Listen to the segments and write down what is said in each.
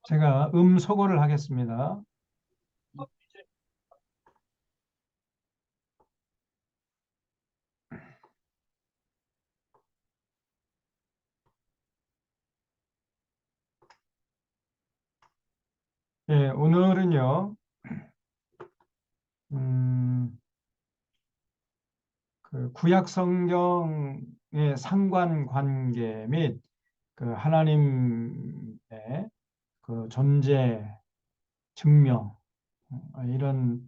제가 소거를 하겠습니다. 예, 오늘은요, 음, 그 구약 성경의 상관관계 및 그 하나님의 그 존재 증명, 이런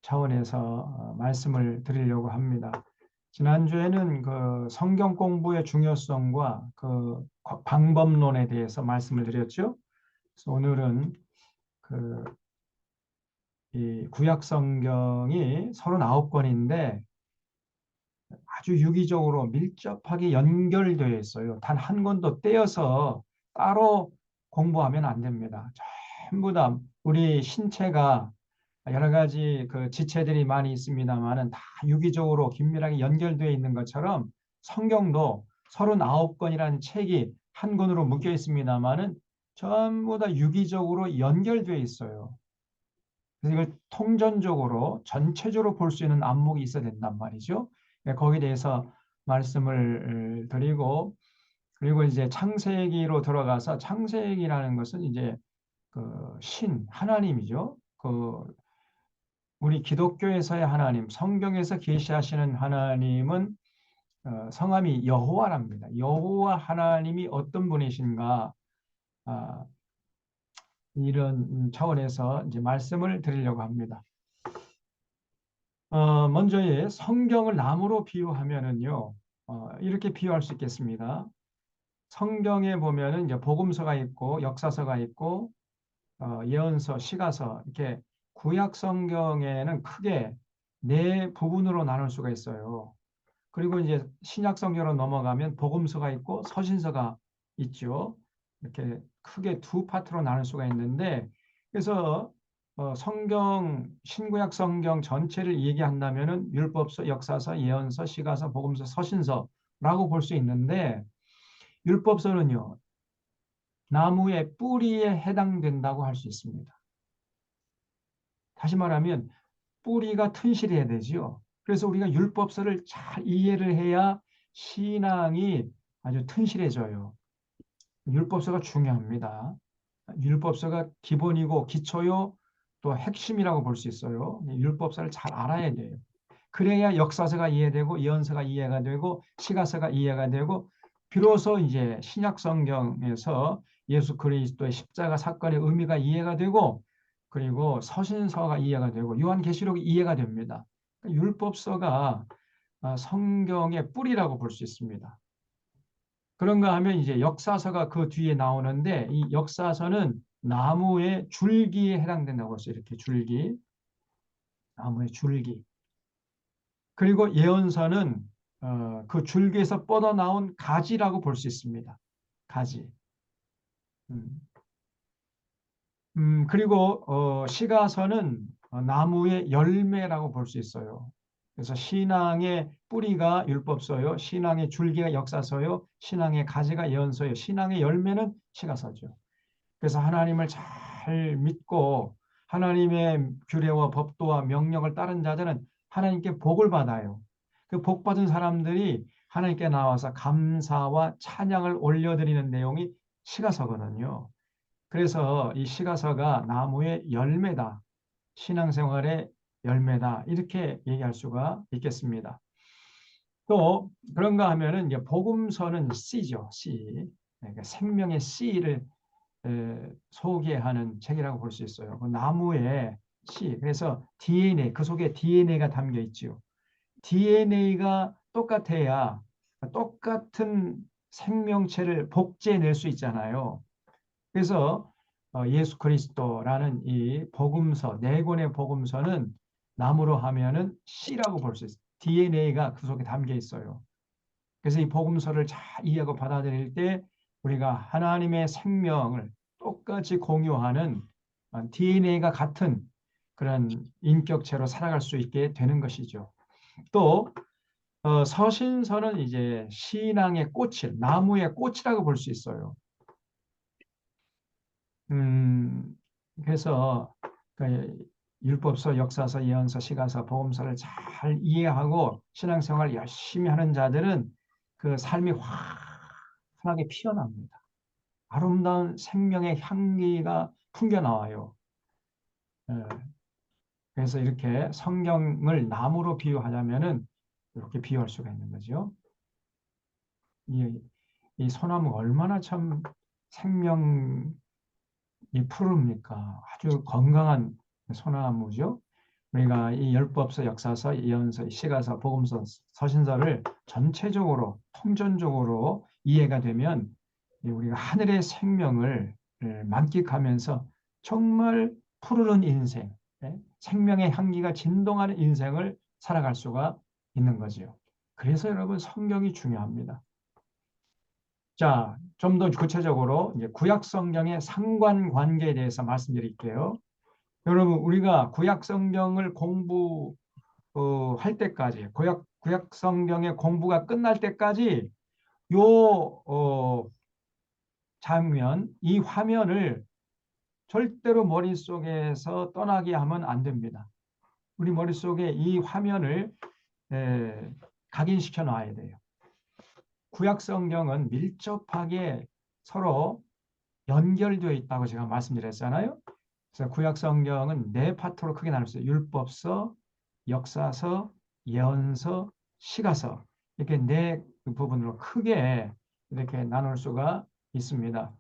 차원에서 말씀을 드리려고 합니다. 지난주에는 그 성경 공부의 중요성과 그 방법론에 대해서 말씀을 드렸죠. 그래서 오늘은 그 이 구약 성경이 39권인데 아주 유기적으로 밀접하게 연결되어 있어요. 단 한 권도 떼어서 따로 공부하면 안 됩니다. 전부 다 우리 신체가 여러 가지 그 지체들이 많이 있습니다만은 다 유기적으로 긴밀하게 연결되어 있는 것처럼 성경도 39권이라는 책이 한 권으로 묶여 있습니다만은 전부 다 유기적으로 연결되어 있어요. 그래서 이걸 통전적으로 전체적으로 볼 수 있는 안목이 있어야 된단 말이죠. 네, 거기에 대해서 말씀을 드리고, 그리고 이제 창세기로 들어가서 창세기라는 것은 이제 그 하나님이죠. 그 우리 기독교에서의 하나님, 성경에서 계시하시는 하나님은 성함이 여호와랍니다. 여호와 하나님이 어떤 분이신가, 아, 이런 차원에서 이제 말씀을 드리려고 합니다. 먼저 성경을 나무로 비유하면은요, 이렇게 비유할 수 있겠습니다. 성경에 보면은 이제 복음서가 있고 역사서가 있고 예언서, 시가서 이렇게 구약 성경에는 크게 네 부분으로 나눌 수가 있어요. 그리고 이제 신약 성경으로 넘어가면 복음서가 있고 서신서가 있죠. 이렇게 크게 두 파트로 나눌 수가 있는데 그래서 성경 신구약 성경 전체를 얘기한다면은 율법서, 역사서, 예언서, 시가서, 복음서, 서신서라고 볼 수 있는데 율법서는요. 나무의 뿌리에 해당된다고 할 수 있습니다. 다시 말하면 뿌리가 튼실해야 되지요. 그래서 우리가 율법서를 잘 이해를 해야 신앙이 아주 튼실해져요. 율법서가 중요합니다. 율법서가 기본이고 기초요, 또 핵심이라고 볼 수 있어요. 율법서를 잘 알아야 돼요. 그래야 역사서가 이해되고 예언서가 이해가 되고 시가서가 이해가 되고 비로소 이제 신약 성경에서 예수 그리스도의 십자가 사건의 의미가 이해가 되고 그리고 서신서가 이해가 되고 요한계시록이 이해가 됩니다. 율법서가 성경의 뿌리라고 볼 수 있습니다. 그런가 하면 이제 역사서가 그 뒤에 나오는데 이 역사서는 나무의 줄기에 해당된다고 했어요. 이렇게 줄기, 나무의 줄기. 그리고 예언서는 그 줄기에서 뻗어나온 가지라고 볼 수 있습니다. 가지. 음. 그리고 시가서는 나무의 열매라고 볼 수 있어요. 그래서 신앙의 뿌리가 율법서요, 신앙의 줄기가 역사서요, 신앙의 가지가 예언서요, 신앙의 열매는 시가서죠. 그래서 하나님을 잘 믿고 하나님의 규례와 법도와 명령을 따른 자들은 하나님께 복을 받아요. 그 복 받은 사람들이 하나님께 나와서 감사와 찬양을 올려드리는 내용이 시가서거든요. 그래서 이 시가서가 나무의 열매다. 신앙생활의 열매다. 이렇게 얘기할 수가 있겠습니다. 또 그런가 하면은 이제 복음서는 씨죠. 씨. 그러니까 생명의 씨를 소개하는 책이라고 볼 수 있어요. 그 나무의 씨. 그래서 DNA, 그 속에 DNA가 담겨 있죠. DNA가 똑같아야 똑같은 생명체를 복제해낼 수 있잖아요. 그래서 예수 그리스도라는 이 복음서, 네 권의 복음서는 나무로 하면은 씨라고 볼 수 있어요. DNA가 그 속에 담겨 있어요. 그래서 이 복음서를 잘 이해하고 받아들일 때 우리가 하나님의 생명을 똑같이 공유하는 DNA가 같은 그런 인격체로 살아갈 수 있게 되는 것이죠. 또 서신서는 이제 신앙의 꽃을, 나무의 꽃이라고 볼 수 있어요. 음, 그래서 그 율법서, 역사서, 예언서, 시가서, 복음서를 잘 이해하고 신앙생활 열심히 하는 자들은 그 삶이 환하게 피어납니다. 아름다운 생명의 향기가 풍겨 나와요. 예, 그래서 이렇게 성경을 나무로 비유하자면은 이렇게 비유할 수가 있는 거죠. 이, 이 소나무가 얼마나 참 생명이 푸릅니까? 아주 건강한 소나무죠. 우리가 이 율법서, 역사서, 예언서, 시가서, 복음서, 서신서를 전체적으로 통전적으로 이해가 되면 우리가 하늘의 생명을 만끽하면서 정말 푸르른 인생, 생명의 향기가 진동하는 인생을 살아갈 수가 있는 거지요. 그래서 여러분 성경이 중요합니다. 자, 좀 더 구체적으로 이제 구약 성경의 상관관계에 대해서 말씀드릴게요. 여러분 우리가 구약 성경을 할 때까지 구약 성경의 공부가 끝날 때까지 요 장면, 이 화면을 절대로 머릿속에서 떠나게 하면 안 됩니다. 우리 머릿속에 이 화면을 각인시켜 놔야 돼요. 구약 성경은 밀접하게 서로 연결되어 있다고 제가 말씀드렸잖아요. 그래서 구약 성경은 네 파트로 크게 나눴어요. 율법서, 역사서, 예언서, 시가서 이렇게 네 부분으로 크게 이렇게 나눌 수가 있습니다.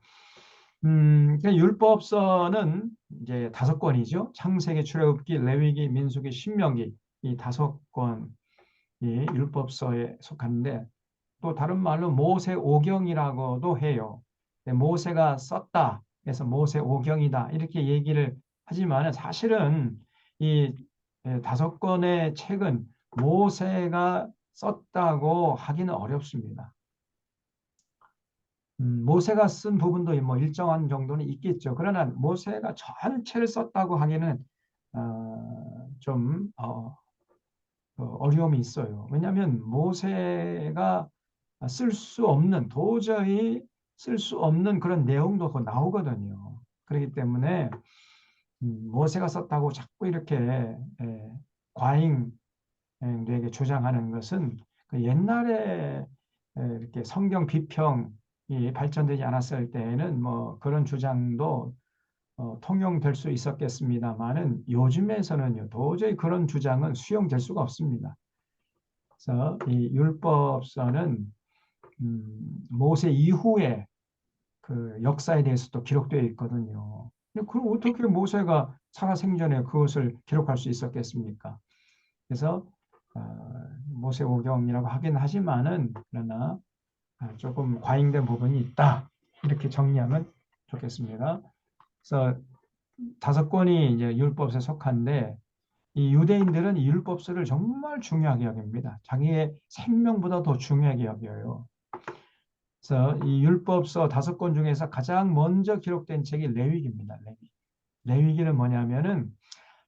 율법서는 이제 5권이죠. 창세기, 출애굽기, 레위기, 민수기, 신명기 이 5권이 율법서에 속하는데 또 다른 말로 모세오경이라고도 해요. 모세가 썼다. 그래서 모세오경이다. 이렇게 얘기를 하지만 사실은 이 5권의 책은 모세가 썼다고 하기는 어렵습니다. 모세가 쓴 부분도 뭐 일정한 정도는 있겠죠. 그러나 모세가 전체를 썼다고 하기는 좀 어려움이 있어요. 왜냐하면 모세가 도저히 쓸 수 없는 그런 내용도 나오거든요. 그렇기 때문에 모세가 썼다고 자꾸 이렇게 과잉되게 주장하는 것은 그 옛날에 이렇게 성경 비평이 발전되지 않았을 때에는 뭐 그런 주장도 통용될 수 있었겠습니다만은 요즘에서는요 도저히 그런 주장은 수용될 수가 없습니다. 그래서 이 율법서는 모세 이후에 그 역사에 대해서도 기록되어 있거든요. 근데 그럼 어떻게 모세가 살아생전에 그것을 기록할 수 있었겠습니까? 그래서 모세오경이라고 하긴 하지만은 그러나 조금 과잉된 부분이 있다. 이렇게 정리하면 좋겠습니다. 그래서 5권이 이제 율법에 속한데 이 유대인들은 이 율법서를 정말 중요하게 여깁니다. 자기의 생명보다 더 중요하게 여겨요. 그래서 이 율법서 5권 중에서 가장 먼저 기록된 책이 레위기입니다. 레위기는 뭐냐면은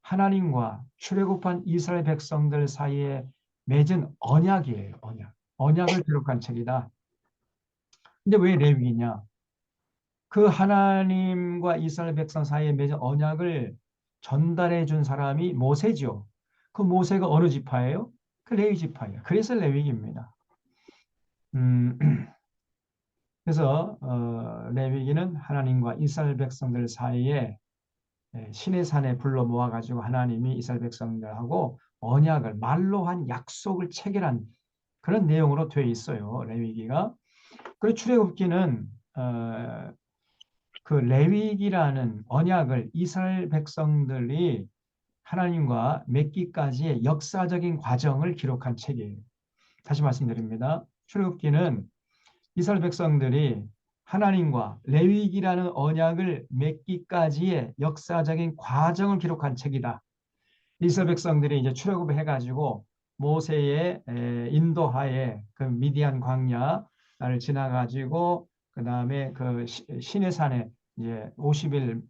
하나님과 출애굽한 이스라엘 백성들 사이에 맺은 언약이에요. 언약을 기록한 책이다. 근데 왜 레위기냐? 그 하나님과 이스라엘 백성 사이에 맺은 언약을 전달해 준 사람이 모세죠. 그 모세가 어느 지파예요? 그 레위 지파예요. 그래서 레위기입니다. 음, 그래서 레위기는 하나님과 이스라엘 백성들 사이에 신의 산에 불러 모아가지고 하나님이 이스라엘 백성들하고 언약을 말로 한 약속을 체결한 그런 내용으로 되어 있어요. 레위기가. 그리고 출애굽기는 그 레위기라는 언약을 이스라엘 백성들이 하나님과 맺기까지의 역사적인 과정을 기록한 책이에요. 다시 말씀드립니다. 출애굽기는 이스라엘 백성들이 하나님과 레위기라는 언약을 맺기까지의 역사적인 과정을 기록한 책이다. 이스라엘 백성들이 이제 출애굽을 해가지고 모세의 인도하에 그 미디안 광야를 지나가지고 그 다음에 그 시내산에 이제 50일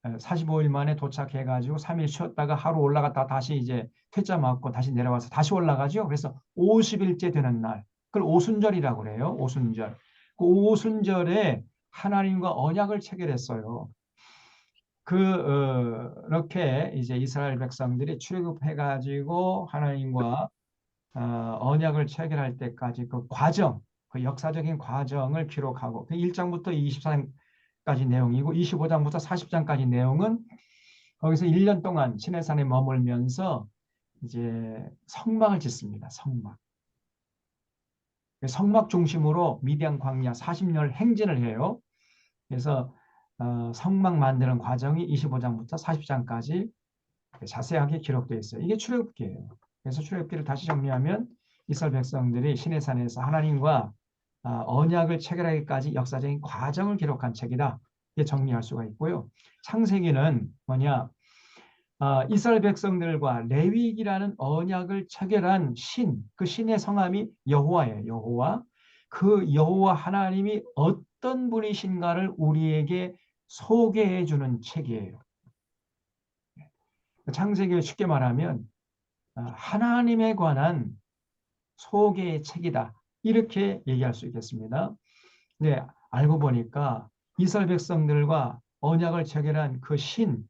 45일 만에 도착해가지고 3일 쉬었다가 하루 올라갔다 다시 이제 퇴짜 맞고 다시 내려와서 다시 올라가죠. 그래서 50일째 되는 날, 그걸 오순절이라고 그래요. 오순절. 그 오순절에 하나님과 언약을 체결했어요. 그렇게 이제 이스라엘 백성들이 출애굽해가지고 하나님과 언약을 체결할 때까지 그 과정, 그 역사적인 과정을 기록하고 그 1장부터 24장까지 내용이고 25장부터 40장까지 내용은 거기서 1년 동안 시내산에 머물면서 이제 성막을 짓습니다. 성막. 성막 중심으로 미디안 광야 40년 행진을 해요. 그래서 성막 만드는 과정이 25장부터 40장까지 자세하게 기록되어 있어요. 이게 출애굽기예요. 그래서 출애굽기를 다시 정리하면 이스라엘 백성들이 시내산에서 하나님과 언약을 체결하기까지 역사적인 과정을 기록한 책이다. 이게 정리할 수가 있고요. 창세기는 뭐냐? 이스라엘 백성들과 레위기라는 언약을 체결한 신, 그 신의 성함이 여호와예요. 여호와. 그 여호와 하나님이 어떤 분이신가를 우리에게 소개해 주는 책이에요. 창세기를 쉽게 말하면 하나님에 관한 소개의 책이다. 이렇게 얘기할 수 있겠습니다. 네, 알고 보니까 이스라엘 백성들과 언약을 체결한 그 신,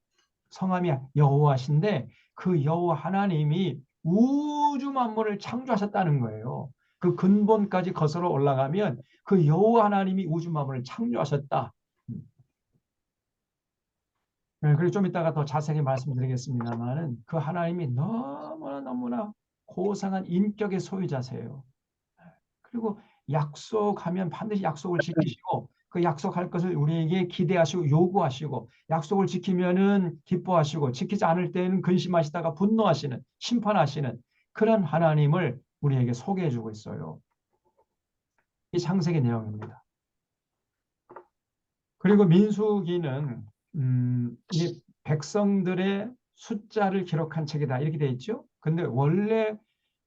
성함이 여호와신데 그 여호와 하나님이 우주 만물을 창조하셨다는 거예요. 그 근본까지 거슬러 올라가면 그 여호와 하나님이 우주 만물을 창조하셨다. 네, 그리고 좀 이따가 더 자세히 말씀드리겠습니다만은 그 하나님이 너무나 고상한 인격의 소유자세요. 그리고 약속하면 반드시 약속을 지키시고 그 약속할 것을 우리에게 기대하시고 요구하시고 약속을 지키면은 기뻐하시고 지키지 않을 때는 근심하시다가 분노하시는 심판하시는 그런 하나님을 우리에게 소개해 주고 있어요. 이 창세기 내용입니다. 그리고 민수기는 이 백성들의 숫자를 기록한 책이다 이렇게 돼 있죠. 근데 원래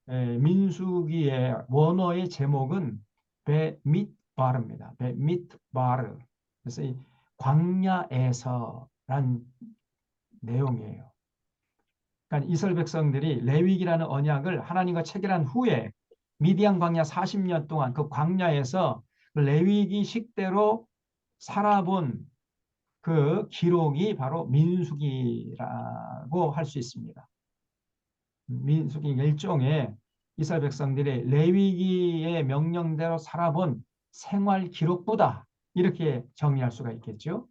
민수기의 원어의 제목은 베mit바르입니다. 베mit바르. 그래서 이 광야에서란 내용이에요. 그러니까 이스라엘 백성들이 레위기라는 언약을 하나님과 체결한 후에 미디안 광야 40년 동안 그 광야에서 레위기 식대로 살아본 그 기록이 바로 민수기라고 할 수 있습니다. 민수기 일종의 이스라엘 백성들이 레위기의 명령대로 살아본 생활 기록부다. 이렇게 정리할 수가 있겠죠.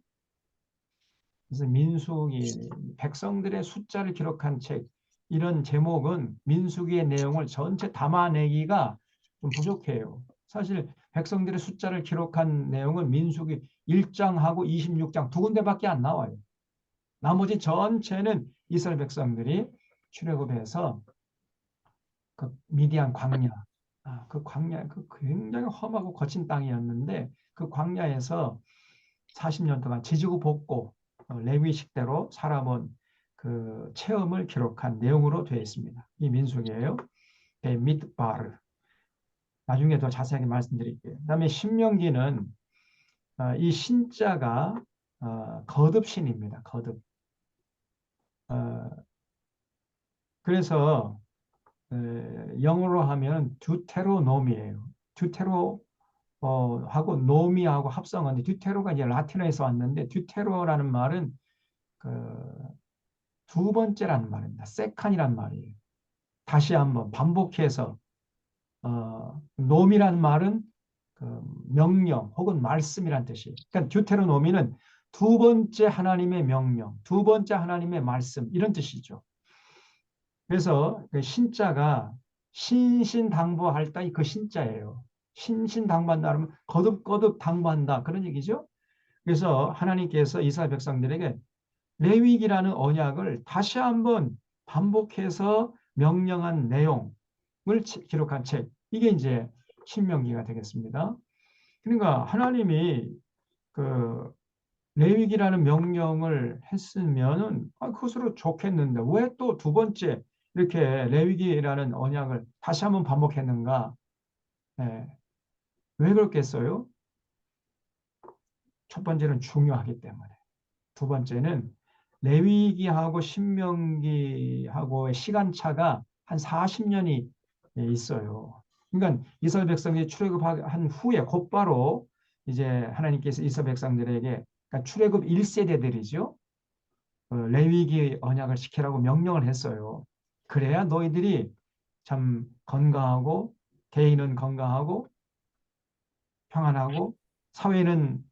그래서 민수기 백성들의 숫자를 기록한 책 이런 제목은 민수기의 내용을 전체 담아내기가 좀 부족해요. 사실 백성들의 숫자를 기록한 내용은 민수기 1장하고 26장 두 군데밖에 안 나와요. 나머지 전체는 이스라엘 백성들이 출애굽해서 그 미디안 광야, 그 광야, 그 굉장히 험하고 거친 땅이었는데 그 광야에서 40년 동안 지지고 볶고 레위식대로 살아본 그 체험을 기록한 내용으로 되어 있습니다. 이 민수기예요. 미드바르. 나중에 더 자세하게 말씀드릴게요. 그다음에 신명기는 이 신자가 거듭신입니다. 거듭. 그래서 영어로 하면 듀테로놈이에요. 듀테로 하고 노미하고 합성한데 듀테로가 이제 라틴어에서 왔는데 듀테로라는 말은 그 두 번째라는 말입니다. 세칸이란 말이에요. 다시 한번 반복해서 노미라는 말은 그 명령 혹은 말씀이란 뜻이에요. 그러니까 듀테로노미는 두 번째 하나님의 명령, 두 번째 하나님의 말씀 이런 뜻이죠. 그래서 그 신자가 신신당부할 때 그 신자예요. 신신당부한다 하면 거듭거듭 당부한다 그런 얘기죠. 그래서 하나님께서 이스라엘 백성들에게 레위기라는 언약을 다시 한번 반복해서 명령한 내용을 기록한 책 이게 이제 신명기가 되겠습니다. 그러니까 하나님이 그 레위기라는 명령을 했으면은 그것으로 좋겠는데 왜 또 두 번째 이렇게 레위기라는 언약을 다시 한번 반복했는가? 네. 왜 그렇겠어요? 첫 번째는 중요하기 때문에. 두 번째는 레위기하고 신명기하고의 시간차가 한 40년이 있어요. 그러니까 이스라엘 백성이 출애굽한 후에 곧바로 이제 하나님께서 이스라엘 백성들에게 그러니까 출애굽 1세대들이죠. 레위기 언약을 지키라고 명령을 했어요. 그래야 너희들이 참 건강하고 개인은 건강하고 평안하고 사회는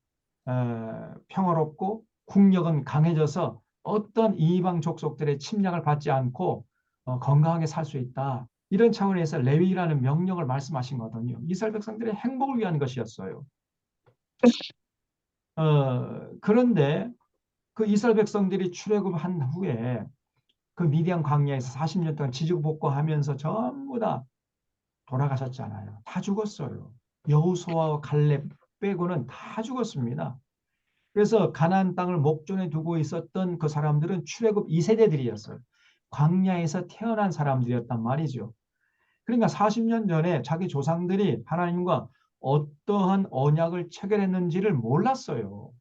평화롭고 국력은 강해져서 어떤 이방 족속들의 침략을 받지 않고 건강하게 살 수 있다. 이런 차원에서 레위라는 명령을 말씀하신 거거든요. 이스라엘 백성들의 행복을 위한 것이었어요. 그런데 그 이스라엘 백성들이 출애굽한 후에 그 미디안 광야에서 40년 동안 지지복구하면서 전부 다 돌아가셨잖아요. 다 죽었어요. 여호수아와 갈렙 빼고는 다 죽었습니다. 그래서 가나안 땅을 목전에 두고 있었던 그 사람들은 출애굽 2세대들이었어요. 광야에서 태어난 사람들이었단 말이죠. 그러니까 40년 전에 자기 조상들이 하나님과 어떠한 언약을 체결했는지를 몰랐어요.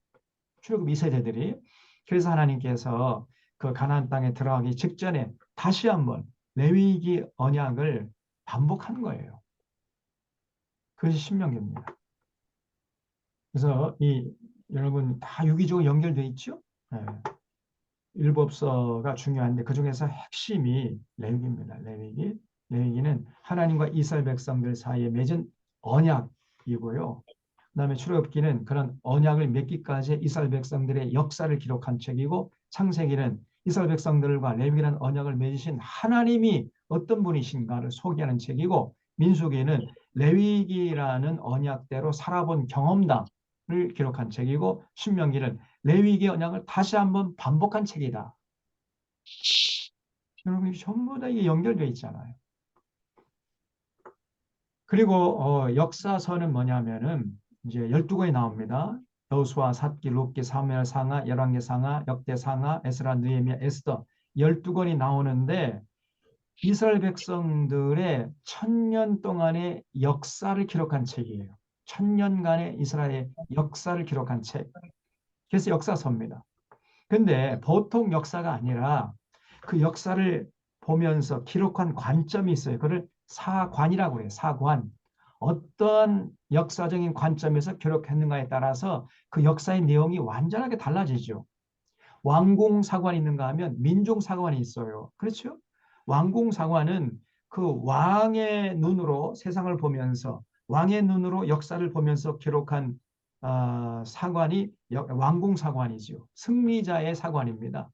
출애굽 2세대들이. 그래서 하나님께서 그 가나안 땅에 들어가기 직전에 다시 한번 레위기 언약을 반복한 거예요. 그것이 신명기입니다. 그래서 여러분 다 유기적으로 연결돼 있죠? 네. 율법서가 중요한데 그 중에서 핵심이 레위기입니다. 레위기. 레위기는 하나님과 이스라엘 백성들 사이에 맺은 언약이고요. 그다음에 출애굽기는 그런 언약을 맺기까지 이스라엘 백성들의 역사를 기록한 책이고, 창세기는 이스라엘 백성들과 레위기라는 언약을 맺으신 하나님이 어떤 분이신가를 소개하는 책이고, 민수기는 레위기라는 언약대로 살아본 경험담을 기록한 책이고, 신명기는 레위기 언약을 다시 한번 반복한 책이다. 여러분 전부 다 이게 연결되어 있잖아요. 그리고 역사서는 뭐냐면은 이제 12권이 나옵니다. 여호수아, 삿기, 룻기, 사무엘, 상하, 열왕기 상하, 역대 상하, 에스라, 느헤미야, 에스더 12권이 나오는데 이스라엘 백성들의 1000년 동안의 역사를 기록한 책이에요. 1000년간의 이스라엘의 역사를 기록한 책. 그래서 역사서입니다. 근데 보통 역사가 아니라 그 역사를 보면서 기록한 관점이 있어요. 그걸 사관이라고 해요. 사관. 어떤 역사적인 관점에서 기록했는가에 따라서 그 역사의 내용이 완전하게 달라지죠. 왕궁사관이 있는가 하면 민중사관이 있어요. 그렇죠? 왕궁사관은 그 왕의 눈으로 세상을 보면서, 왕의 눈으로 역사를 보면서 기록한 사관이 왕궁사관이죠. 승리자의 사관입니다.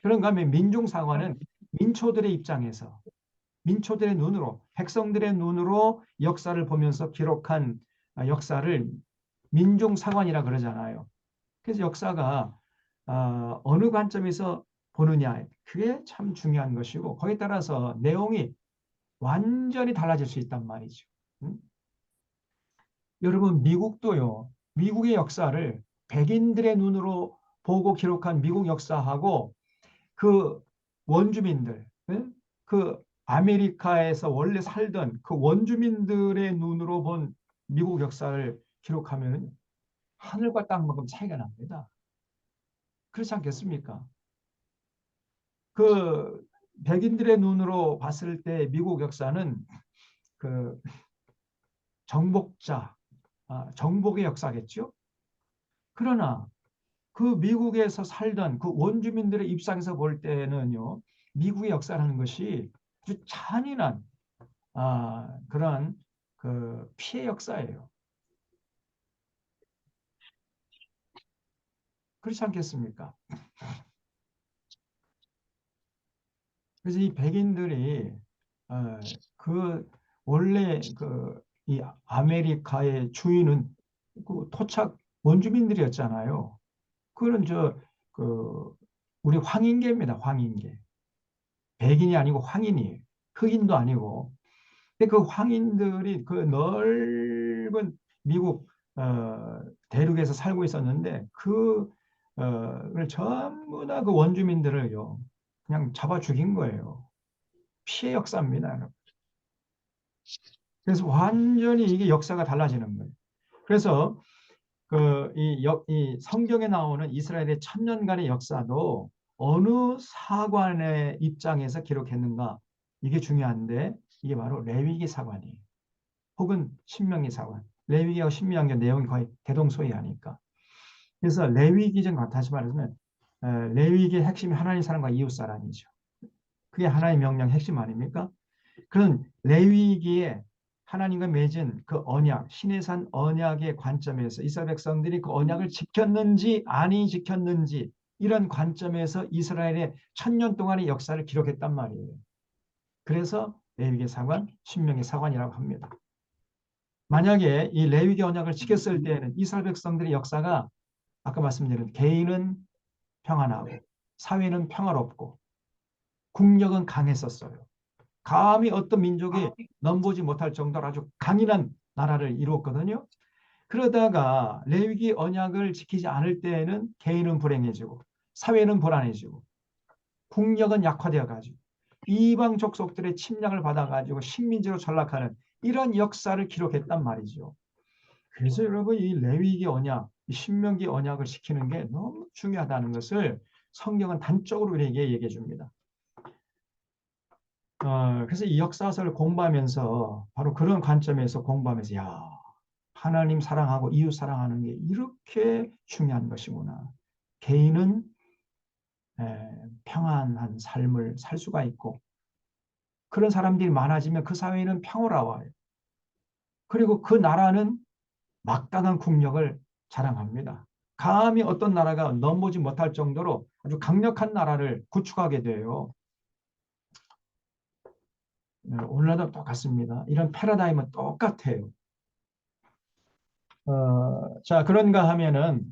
그런가 하면 민중사관은 민초들의 입장에서, 민초들의 눈으로, 백성들의 눈으로 역사를 보면서 기록한 역사를 민중사관이라 그러잖아요. 그래서 역사가 어느 관점에서 보느냐, 그게 참 중요한 것이고, 거기에 따라서 내용이 완전히 달라질 수 있단 말이죠. 여러분 미국도요. 미국의 역사를 백인들의 눈으로 보고 기록한 미국 역사하고 그 원주민들, 그 아메리카에서 원래 살던 그 원주민들의 눈으로 본 미국 역사를 기록하면 하늘과 땅만큼 차이가 납니다. 그렇지 않겠습니까? 그 백인들의 눈으로 봤을 때 미국 역사는 그 정복자, 정복의 역사겠죠. 그러나 그 미국에서 살던 그 원주민들의 입장에서 볼 때는요, 미국의 역사라는 것이 아주 잔인한 그런 그 피해 역사예요. 그렇지 않겠습니까? 그래서 이 백인들이 그 원래 그 이 아메리카의 주인은 그 토착 원주민들이었잖아요. 그거는 그 우리 황인계입니다. 황인계. 백인이 아니고 황인이에요. 흑인도 아니고. 근데 그 황인들이 그 넓은 미국 대륙에서 살고 있었는데 그를 전부 다 그 원주민들을요 그냥 잡아 죽인 거예요. 피해 역사입니다. 그래서 완전히 이게 역사가 달라지는 거예요. 그래서 이 성경에 나오는 이스라엘의 1000년간의 역사도 어느 사관의 입장에서 기록했는가, 이게 중요한데 이게 바로 레위기 사관이에요. 혹은 신명기 사관. 레위기하고 신명기 내용이 거의 대동소이하니까. 그래서 레위기전 다시 말하면 레위기의 핵심이 하나님 사랑과 이웃 사랑이죠. 그게 하나님의 명령 핵심 아닙니까? 그런 레위기에 하나님과 맺은 그 언약, 신의 산 언약의 관점에서 이스라엘 백성들이 그 언약을 지켰는지 아니 지켰는지 이런 관점에서 이스라엘의 1000년 동안의 역사를 기록했단 말이에요. 그래서 레위기 사관, 신명기 사관이라고 합니다. 만약에 이 레위기 언약을 지켰을 때에는 이스라엘 백성들의 역사가 아까 말씀드린 개인은 평안하고 사회는 평화롭고 국력은 강했었어요. 감히 어떤 민족이 넘보지 못할 정도로 아주 강인한 나라를 이루었거든요. 그러다가 레위기 언약을 지키지 않을 때에는 개인은 불행해지고 사회는 불안해지고 국력은 약화되어 가지고 이방 족속들의 침략을 받아가지고 식민지로 전락하는 이런 역사를 기록했단 말이죠. 그래서 여러분 이 레위기 언약, 이 신명기 언약을 지키는 게 너무 중요하다는 것을 성경은 단적으로 우리에게 얘기해 줍니다. 그래서 이 역사서를 공부하면서 바로 그런 관점에서 공부하면서 야, 하나님 사랑하고 이웃 사랑하는 게 이렇게 중요한 것이구나. 개인은 평안한 삶을 살 수가 있고 그런 사람들이 많아지면 그 사회는 평화로워요. 그리고 그 나라는 막강한 국력을 자랑합니다. 감히 어떤 나라가 넘보지 못할 정도로 아주 강력한 나라를 구축하게 돼요. 오늘날도 똑같습니다. 이런 패러다임은 똑같아요. 자, 그런가 하면은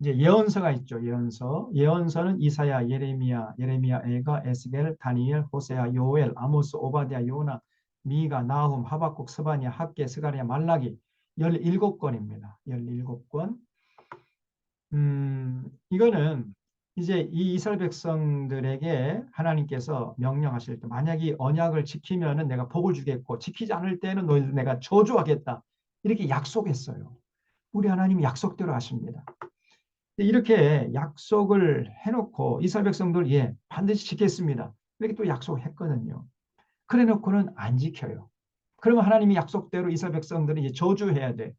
이제 예언서가 있죠. 예언서. 예언서는 이사야, 예레미야, 에가, 에스겔, 다니엘, 호세아, 요엘, 아모스, 오바댜, 요나, 미가, 나훔, 하박국, 스바냐, 학개, 스가랴, 말라기 17권입니다. 17권. 이거는 이제 이 이스라엘 백성들에게 하나님께서 명령하실 때 만약 이 언약을 지키면은 내가 복을 주겠고 지키지 않을 때는 너희들 내가 저주하겠다. 이렇게 약속했어요. 우리 하나님이 약속대로 하십니다. 이렇게 약속을 해놓고 이스라엘 백성들 예 반드시 지켰습니다. 이렇게 또 약속했거든요. 그래 놓고는 안 지켜요. 그러면 하나님이 약속대로 이스라엘 백성들이 이제 저주해야 돼.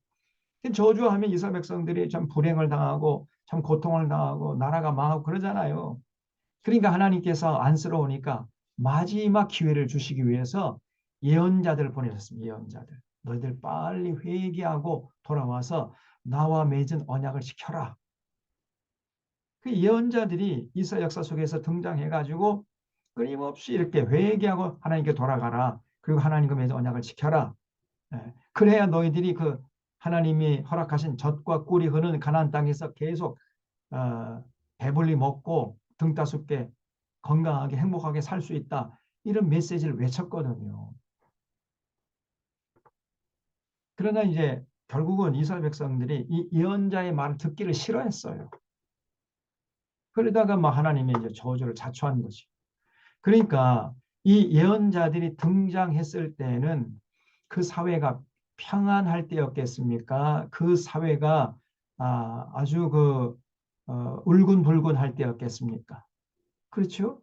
저주하면 이스라엘 백성들이 참 불행을 당하고 참 고통을 당하고 나라가 망하고 그러잖아요. 그러니까 하나님께서 안쓰러우니까 마지막 기회를 주시기 위해서 예언자들을 보내셨습니다. 예언자들. 너희들 빨리 회개하고 돌아와서 나와 맺은 언약을 지켜라. 그 예언자들이 이스라엘 역사 속에서 등장해가지고 끊임없이 이렇게 회개하고 하나님께 돌아가라. 그리고 하나님과 맺은 언약을 지켜라. 그래야 너희들이 그 하나님이 허락하신 젖과 꿀이 흐르는 가나안 땅에서 계속 배불리 먹고 등 따숩게 건강하게 행복하게 살 수 있다. 이런 메시지를 외쳤거든요. 그러나 이제 결국은 이스라엘 백성들이 이 예언자의 말을 듣기를 싫어했어요. 그러다가 막 하나님의 이제 저주를 자초한 거지. 그러니까 이 예언자들이 등장했을 때는 그 사회가 평안할 때였겠습니까? 그 사회가 아주 울근불근 할 때였겠습니까? 그렇죠?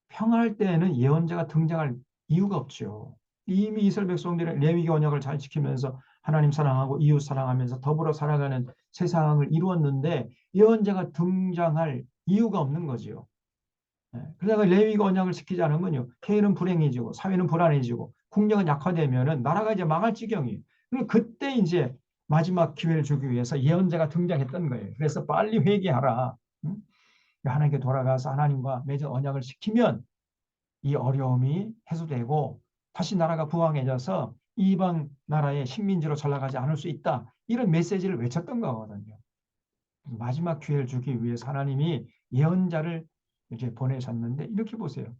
평안할 때에는 예언자가 등장할 이유가 없죠. 이미 이스라엘 백성들은 레위기 언약을 잘 지키면서 하나님 사랑하고 이웃 사랑하면서 더불어 살아가는 세상을 이루었는데 예언자가 등장할 이유가 없는 거지요. 그러다가 레위기 언약을 지키지 않으면요, 개인은 불행해지고 사회는 불안해지고 국력은 약화되면은 나라가 이제 망할 지경이에요. 그때 이제 마지막 기회를 주기 위해서 예언자가 등장했던 거예요. 그래서 빨리 회개하라. 응? 하나님께 돌아가서 하나님과 맺은 언약을 지키면 이 어려움이 해소되고 다시 나라가 부강해져서 이방 나라의 식민지로 전락하지 않을 수 있다. 이런 메시지를 외쳤던 거거든요. 마지막 기회를 주기 위해서 하나님이 예언자를 이렇게 보내셨는데 이렇게 보세요.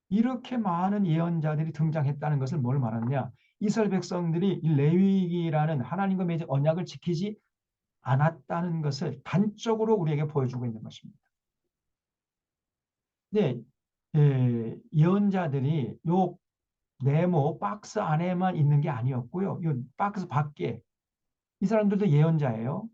이렇게 많은 예언자들이 등장했다는 것을 뭘 말하느냐? 이스라엘 백성들이 이 레위기라는 하나님과 맺은 언약을 지키지 않았다는 것을 단적으로 우리에게 보여주고 있는 것입니다. 네, 예언자들이 요 네모 박스 안에만 있는 게 아니었고요. 요 박스 밖에 이 사람들도 예언자예요.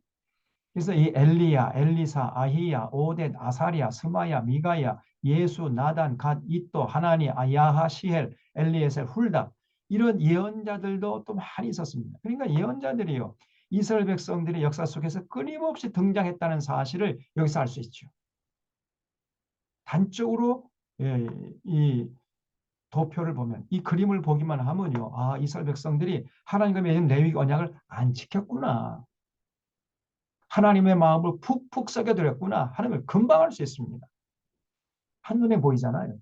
그래서 이 엘리야, 엘리사, 아히야, 오뎃, 아사리야, 스마야, 미가야, 예수, 나단, 갓, 이또, 하나니, 아야하, 시헬, 엘리에셀, 훌다 이런 예언자들도 또 많이 있었습니다. 그러니까 예언자들이요. 이스라엘 백성들의 역사 속에서 끊임없이 등장했다는 사실을 여기서 알 수 있죠. 단적으로 이 도표를 보면 이 그림을 보기만 하면요. 아, 이스라엘 백성들이 하나님과 맺은 레위기 언약을 안 지켰구나. 하나님의 마음을 푹푹 새겨들였구나. 하나님을 금방 알 수 있습니다. 한눈에 보이잖아요.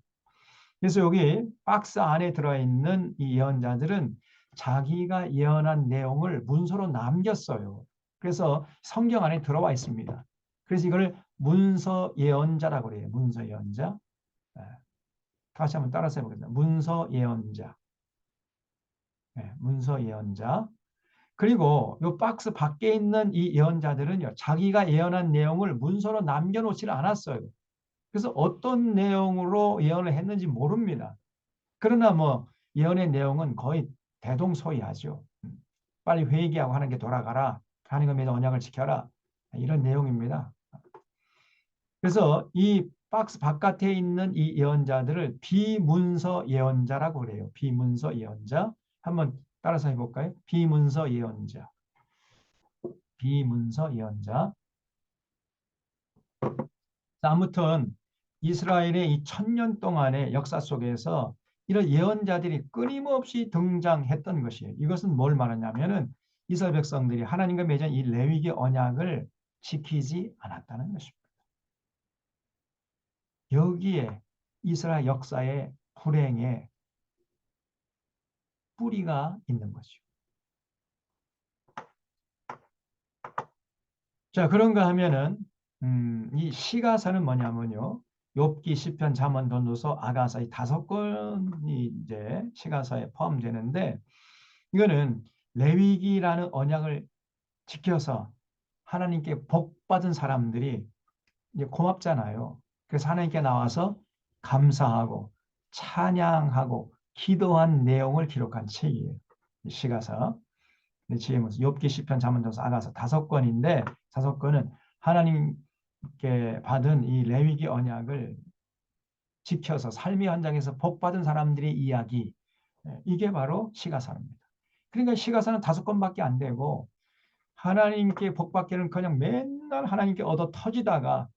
그래서 여기 박스 안에 들어있는 이 예언자들은 자기가 예언한 내용을 문서로 남겼어요. 그래서 성경 안에 들어와 있습니다. 그래서 이걸 문서 예언자라고 그래요. 문서 예언자. 다시 한번 따라서 해보겠습니다. 문서 예언자. 문서 예언자. 그리고 이 박스 밖에 있는 이 예언자들은요, 자기가 예언한 내용을 문서로 남겨놓지를 않았어요. 그래서 어떤 내용으로 예언을 했는지 모릅니다. 그러나 뭐 예언의 내용은 거의 대동소이하죠. 빨리 회개하고 하나님께 돌아가라. 하나님과 맺은 언약을 지켜라. 이런 내용입니다. 그래서 이 박스 바깥에 있는 이 예언자들을 비문서 예언자라고 그래요. 비문서 예언자. 한번 따라서 해볼까요? 비문서 예언자. 비문서 예언자. 아무튼 이스라엘의 이 1000년 동안의 역사 속에서 이런 예언자들이 끊임없이 등장했던 것이에요. 이것은 뭘 말하냐면은 이스라엘 백성들이 하나님과 맺은 이 레위기 언약을 지키지 않았다는 것입니다. 여기에 이스라엘 역사의 불행의 뿌리가 있는 거죠. 자, 그런가 하면은 이 시가서는 뭐냐면요. 욥기, 시편, 잠언, 전도서, 아가서 이 5권이 이제 시가서에 포함되는데 이거는 레위기라는 언약을 지켜서 하나님께 복 받은 사람들이 이제 고맙잖아요. 그래서 하나님께 나와서 감사하고 찬양하고 기도한 내용을 기록한 책이에요. 시가서. 지금 욥기, 시편, 잠언, 전도서, 아가서 5권인데 5권은 하나님께 받은 이 레위기 언약을 지켜서 삶의 현장에서 복 받은 사람들의 이야기, 이게 바로 시가서입니다. 그러니까 시가서는 5권밖에 안 되고 하나님께 복 받기는 그냥 맨날 하나님께 얻어 터지다가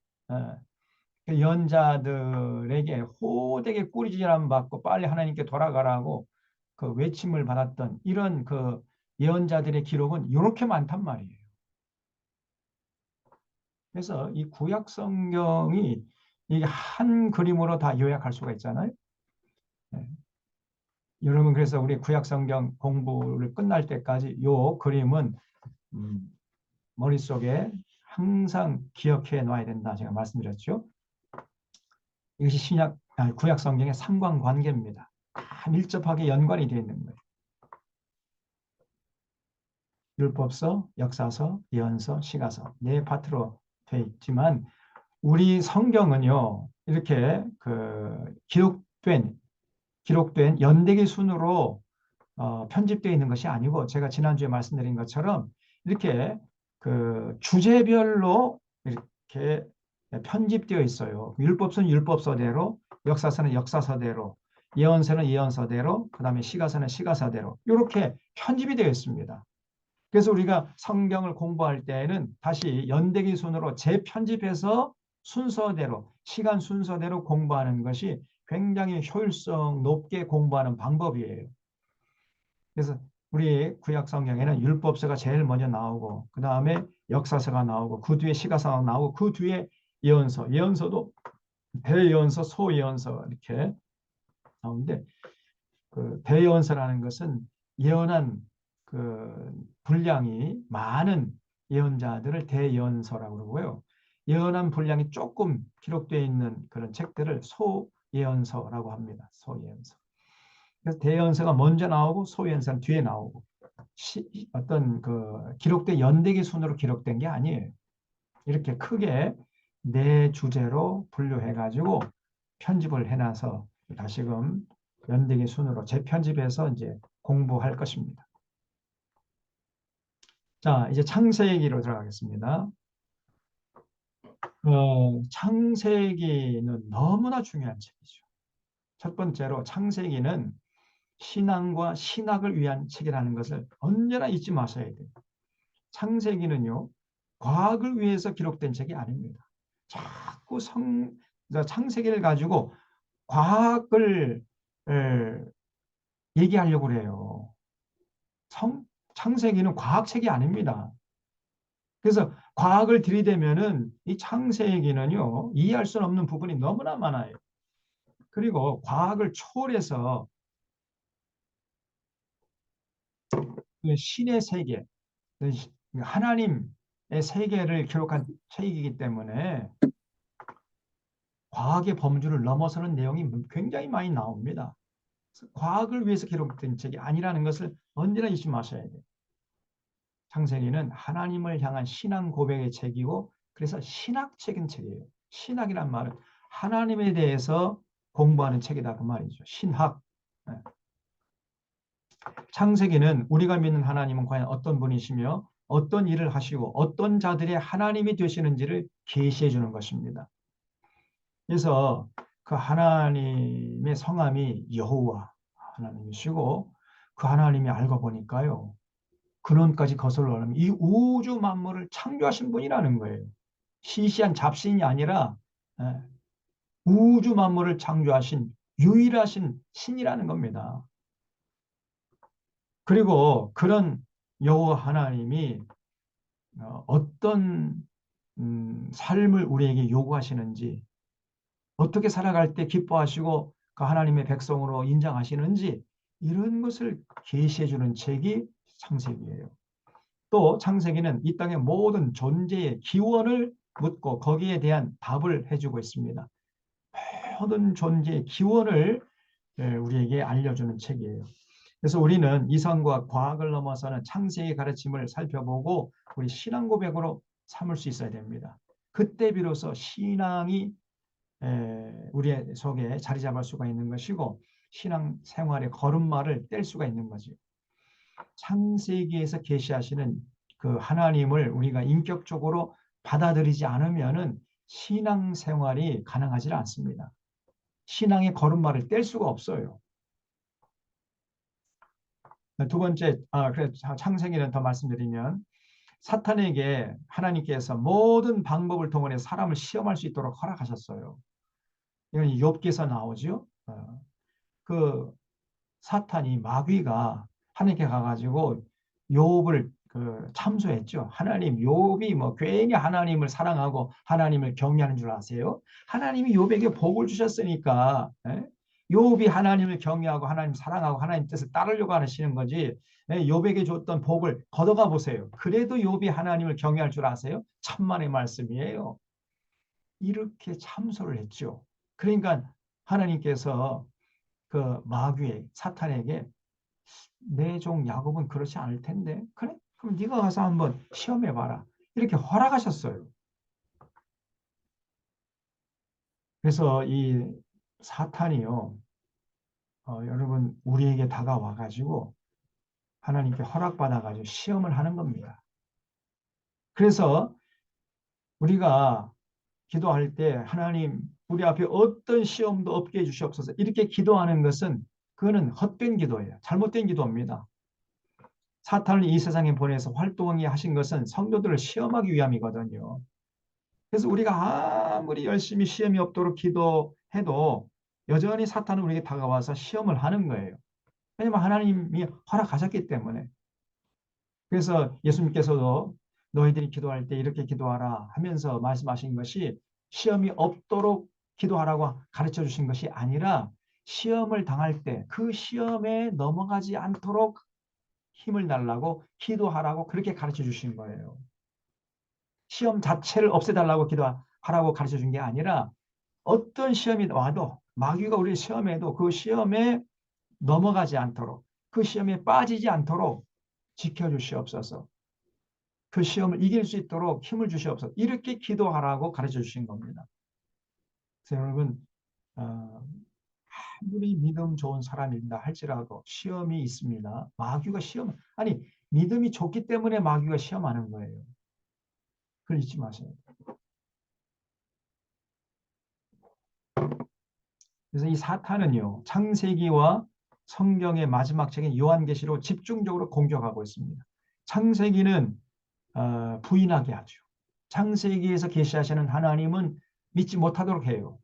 그 연자들에게 호되게 꾸리지람 받고 빨리 하나님께 돌아가라고 그 외침을 받았던 이런 그 예언자들의 기록은 이렇게 많단 말이에요. 그래서 이 구약 성경이 이게 한 그림으로 다 요약할 수가 있잖아요. 네. 여러분 그래서 우리 구약 성경 공부를 끝날 때까지 이 그림은 머릿속에 항상 기억해 놔야 된다. 제가 말씀드렸죠. 이것이 구약 성경의 상관관계입니다. 다 밀접하게 연관이 되어 있는 거예요. 율법서, 역사서, 예언서, 시가서 네 파트로 되어 있지만 우리 성경은요. 이렇게 그 기록된 연대기 순으로 편집되어 있는 것이 아니고 제가 지난주에 말씀드린 것처럼 이렇게 그 주제별로 이렇게 편집되어 있어요. 율법서는 율법서대로, 역사서는 역사서대로, 예언서는 예언서대로, 그 다음에 시가서는 시가서대로 이렇게 편집이 되어 있습니다. 그래서 우리가 성경을 공부할 때에는 다시 연대기 순으로 재편집해서 순서대로, 시간 순서대로 공부하는 것이 굉장히 효율성 높게 공부하는 방법이에요. 그래서 우리 구약 성경에는 율법서가 제일 먼저 나오고 그 다음에 역사서가 나오고 그 뒤에 시가서가 나오고 그 뒤에 예언서도 대예언서, 소예언서 이렇게 나오는데 그 대예언서라는 것은 예언한 그 분량이 많은 예언자들을 대예언서라고 그러고요. 예언한 분량이 조금 기록되어 있는 그런 책들을 소예언서라고 합니다. 소예언서. 그래서 대예언서가 먼저 나오고 소예언서는 뒤에 나오고 어떤 그 기록된 연대기 순으로 기록된 게 아니에요. 이렇게 크게 네 주제로 분류해 가지고 편집을 해놔서 다시금 연대기 순으로 재편집해서 이제 공부할 것입니다. 자, 이제 창세기로 들어가겠습니다. 창세기는 너무나 중요한 책이죠. 첫 번째로 창세기는 신앙과 신학을 위한 책이라는 것을 언제나 잊지 마셔야 돼요. 창세기는요, 과학을 위해서 기록된 책이 아닙니다. 자꾸 그래서 창세기를 가지고 과학을 얘기하려고 그래요. 창세기는 과학책이 아닙니다. 그래서 과학을 들이대면은 이 창세기는요, 이해할 수 없는 부분이 너무나 많아요. 그리고 과학을 초월해서 그 신의 세계, 하나님의 세계를 기록한 책이기 때문에 과학의 범주를 넘어서는 내용이 굉장히 많이 나옵니다. 과학을 위해서 기록된 책이 아니라는 것을 언제나 잊지 마셔야 돼요. 창세기는 하나님을 향한 신앙 고백의 책이고 그래서 신학적인 책이에요. 신학이란 말은 하나님에 대해서 공부하는 책이다 그 말이죠. 신학. 네. 창세기는 우리가 믿는 하나님은 과연 어떤 분이시며 어떤 일을 하시고 어떤 자들의 하나님이 되시는지를 계시해 주는 것입니다. 그래서 그 하나님의 성함이 여호와 하나님이시고 그 하나님이 알고 보니까요. 근원까지 거슬러 올라면 이 우주 만물을 창조하신 분이라는 거예요. 시시한 잡신이 아니라 우주 만물을 창조하신 유일하신 신이라는 겁니다. 그리고 그런 여호와 하나님이 어떤 삶을 우리에게 요구하시는지 어떻게 살아갈 때 기뻐하시고 그 하나님의 백성으로 인정하시는지 이런 것을 계시해 주는 책이 창세기예요. 또 창세기는 이 땅의 모든 존재의 기원을 묻고 거기에 대한 답을 해주고 있습니다. 모든 존재의 기원을 우리에게 알려주는 책이에요. 그래서 우리는 이성과 과학을 넘어서는 창세기 가르침을 살펴보고 우리 신앙 고백으로 삼을 수 있어야 됩니다. 그때 비로소 신앙이 우리 속에 자리 잡을 수가 있는 것이고 신앙 생활의 걸음마를 뗄 수가 있는 거죠. 창세기에서 계시하시는 그 하나님을 우리가 인격적으로 받아들이지 않으면은 신앙 생활이 가능하지 않습니다. 신앙의 걸음마를 뗄 수가 없어요. 두 번째, 그래 창세기는 더 말씀드리면 사탄에게 하나님께서 모든 방법을 동원해서 사람을 시험할 수 있도록 허락하셨어요. 이건 욥기에서 나오죠. 그 사탄이 마귀가 하나님께 가가지고 욥을 참소했죠. 하나님, 욥이 뭐 괜히 하나님을 사랑하고 하나님을 경외하는 줄 아세요? 하나님이 욥에게 복을 주셨으니까 욥이 하나님을 경외하고 하나님 사랑하고 하나님 뜻을 따르려고 하시는 거지. 욥에게 줬던 복을 걷어가 보세요. 그래도 욥이 하나님을 경외할 줄 아세요? 천만의 말씀이에요. 이렇게 참소를 했죠. 그러니까 하나님께서 그 마귀의 사탄에게 내 종 야곱은 그렇지 않을 텐데 그래? 그럼 네가 가서 한번 시험해 봐라. 이렇게 허락하셨어요. 그래서 이 사탄이요. 여러분 우리에게 다가와 가지고 하나님께 허락받아 가지고 시험을 하는 겁니다. 그래서 우리가 기도할 때 하나님 우리 앞에 어떤 시험도 없게 해 주시옵소서 이렇게 기도하는 것은 그거는 헛된 기도예요. 잘못된 기도입니다. 사탄을 이 세상에 보내서 활동하게 하신 것은 성도들을 시험하기 위함이거든요. 그래서 우리가 아무리 열심히 시험이 없도록 기도해도 여전히 사탄은 우리에게 다가와서 시험을 하는 거예요. 왜냐하면 하나님이 허락하셨기 때문에. 그래서 예수님께서도 너희들이 기도할 때 이렇게 기도하라 하면서 말씀하신 것이 시험이 없도록 기도하라고 가르쳐 주신 것이 아니라 시험을 당할 때 그 시험에 넘어가지 않도록 힘을 달라고 기도하라고 그렇게 가르쳐 주신 거예요. 시험 자체를 없애달라고 기도하라고 가르쳐 준 게 아니라 어떤 시험이 와도 마귀가 우리 시험에도 그 시험에 넘어가지 않도록 그 시험에 빠지지 않도록 지켜주시옵소서. 그 시험을 이길 수 있도록 힘을 주시옵소서. 이렇게 기도하라고 가르쳐 주신 겁니다. 그래서 여러분 아무리 믿음 좋은 사람이다 할지라도 시험이 있습니다. 마귀가 시험 아니 믿음이 좋기 때문에 마귀가 시험하는 거예요. 그걸 잊지 마세요. 그래서 이 사탄은요. 창세기와 성경의 마지막 책인 요한계시로 집중적으로 공격하고 있습니다. 창세기는 부인하게 하죠. 창세기에서 계시하시는 하나님은 믿지 못하도록 해요.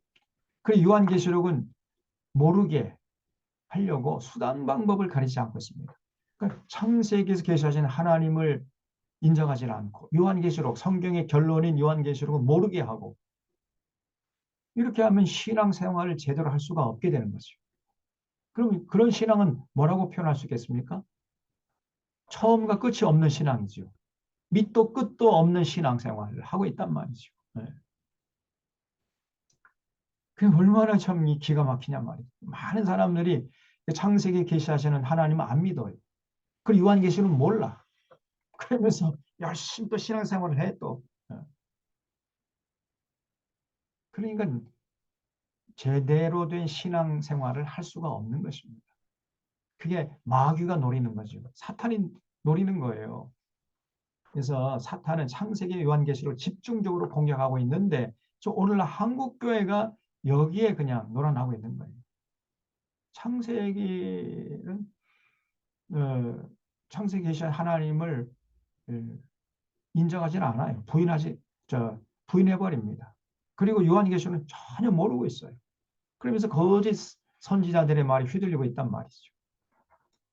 그리고 요한계시록은 모르게 하려고 수단 방법을 가리지 않고 있습니다. 그러니까 창세기에서 계시하신 하나님을 인정하지 않고 요한계시록 성경의 결론인 요한계시록은 모르게 하고 이렇게 하면 신앙생활을 제대로 할 수가 없게 되는 거죠. 그럼 그런 신앙은 뭐라고 표현할 수 있겠습니까? 처음과 끝이 없는 신앙이죠. 밑도 끝도 없는 신앙생활을 하고 있단 말이죠. 네. 그게 얼마나 참 기가 막히냐 말이에요. 많은 사람들이 창세기 계시하시는 하나님은 안 믿어요. 그리고 요한계시는 몰라. 그러면서 열심히 또 신앙생활을 해 또. 네. 그러니까 제대로 된 신앙생활을 할 수가 없는 것입니다. 그게 마귀가 노리는 거죠. 사탄이 노리는 거예요. 그래서 사탄은 창세기 요한계시를 집중적으로 공격하고 있는데 오늘날 한국교회가 여기에 그냥 놀아나고 있는 거예요. 창세기는 창세기 계시한 하나님을 인정하지는 않아요. 부인해버립니다. 그리고 요한계시는 전혀 모르고 있어요. 그러면서 거짓 선지자들의 말이 휘둘리고 있단 말이죠.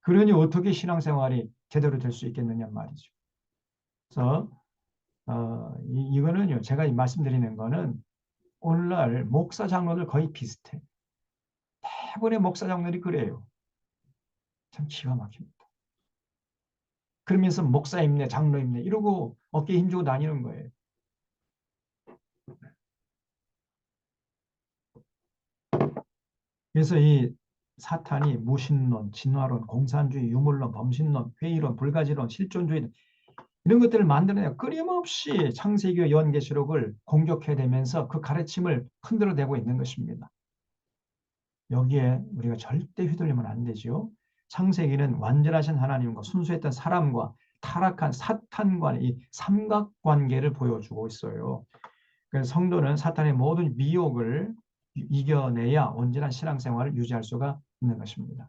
그러니 어떻게 신앙생활이 제대로 될 수 있겠느냐 말이죠. 그래서 이거는요, 제가 말씀드리는 거는 오늘날 목사 장로들 거의 비슷해. 대부분의 목사 장로들이 그래요. 참 기가 막힙니다. 그러면서 목사 임내, 장로 임내 이러고 어깨에 힘주고 다니는 거예요. 그래서 이 사탄이 무신론, 진화론, 공산주의, 유물론, 범신론, 회의론, 불가지론, 실존주의 이런 것들을 만들어내고 끊임없이 창세기와 요한계시록을 공격해내면서 그 가르침을 흔들어대고 있는 것입니다. 여기에 우리가 절대 휘둘리면 안 되죠. 창세기는 완전하신 하나님과 순수했던 사람과 타락한 사탄과의 이 삼각관계를 보여주고 있어요. 그래서 성도는 사탄의 모든 미혹을 이겨내야 온전한 신앙생활을 유지할 수가 있는 것입니다.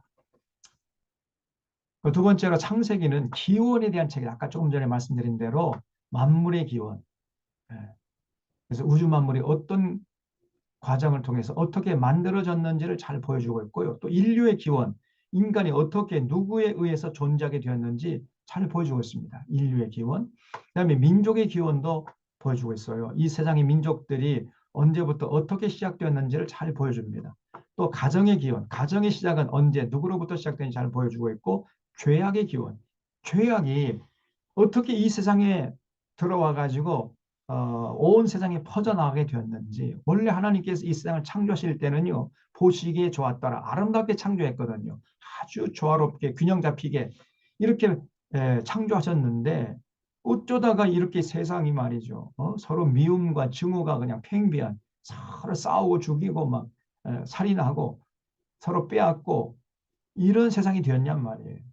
두 번째로 창세기는 기원에 대한 책이 아까 조금 전에 말씀드린 대로 만물의 기원. 그래서 우주 만물이 어떤 과정을 통해서 어떻게 만들어졌는지를 잘 보여주고 있고요. 또 인류의 기원, 인간이 어떻게 누구에 의해서 존재하게 되었는지 잘 보여주고 있습니다. 인류의 기원. 그다음에 민족의 기원도 보여주고 있어요. 이 세상의 민족들이 언제부터 어떻게 시작되었는지를 잘 보여줍니다. 또 가정의 기원, 가정의 시작은 언제 누구로부터 시작되는지 잘 보여주고 있고 죄악의 기원, 죄악이 어떻게 이 세상에 들어와 가지고 온 세상에 퍼져나가게 되었는지. 원래 하나님께서 이 세상을 창조하실 때는요, 보시기에 좋았더라, 아름답게 창조했거든요. 아주 조화롭게 균형 잡히게 이렇게 창조하셨는데 어쩌다가 이렇게 세상이 말이죠, 서로 미움과 증오가 그냥 팽배한, 서로 싸우고 죽이고 막 살인하고 서로 빼앗고 이런 세상이 되었냔 말이에요.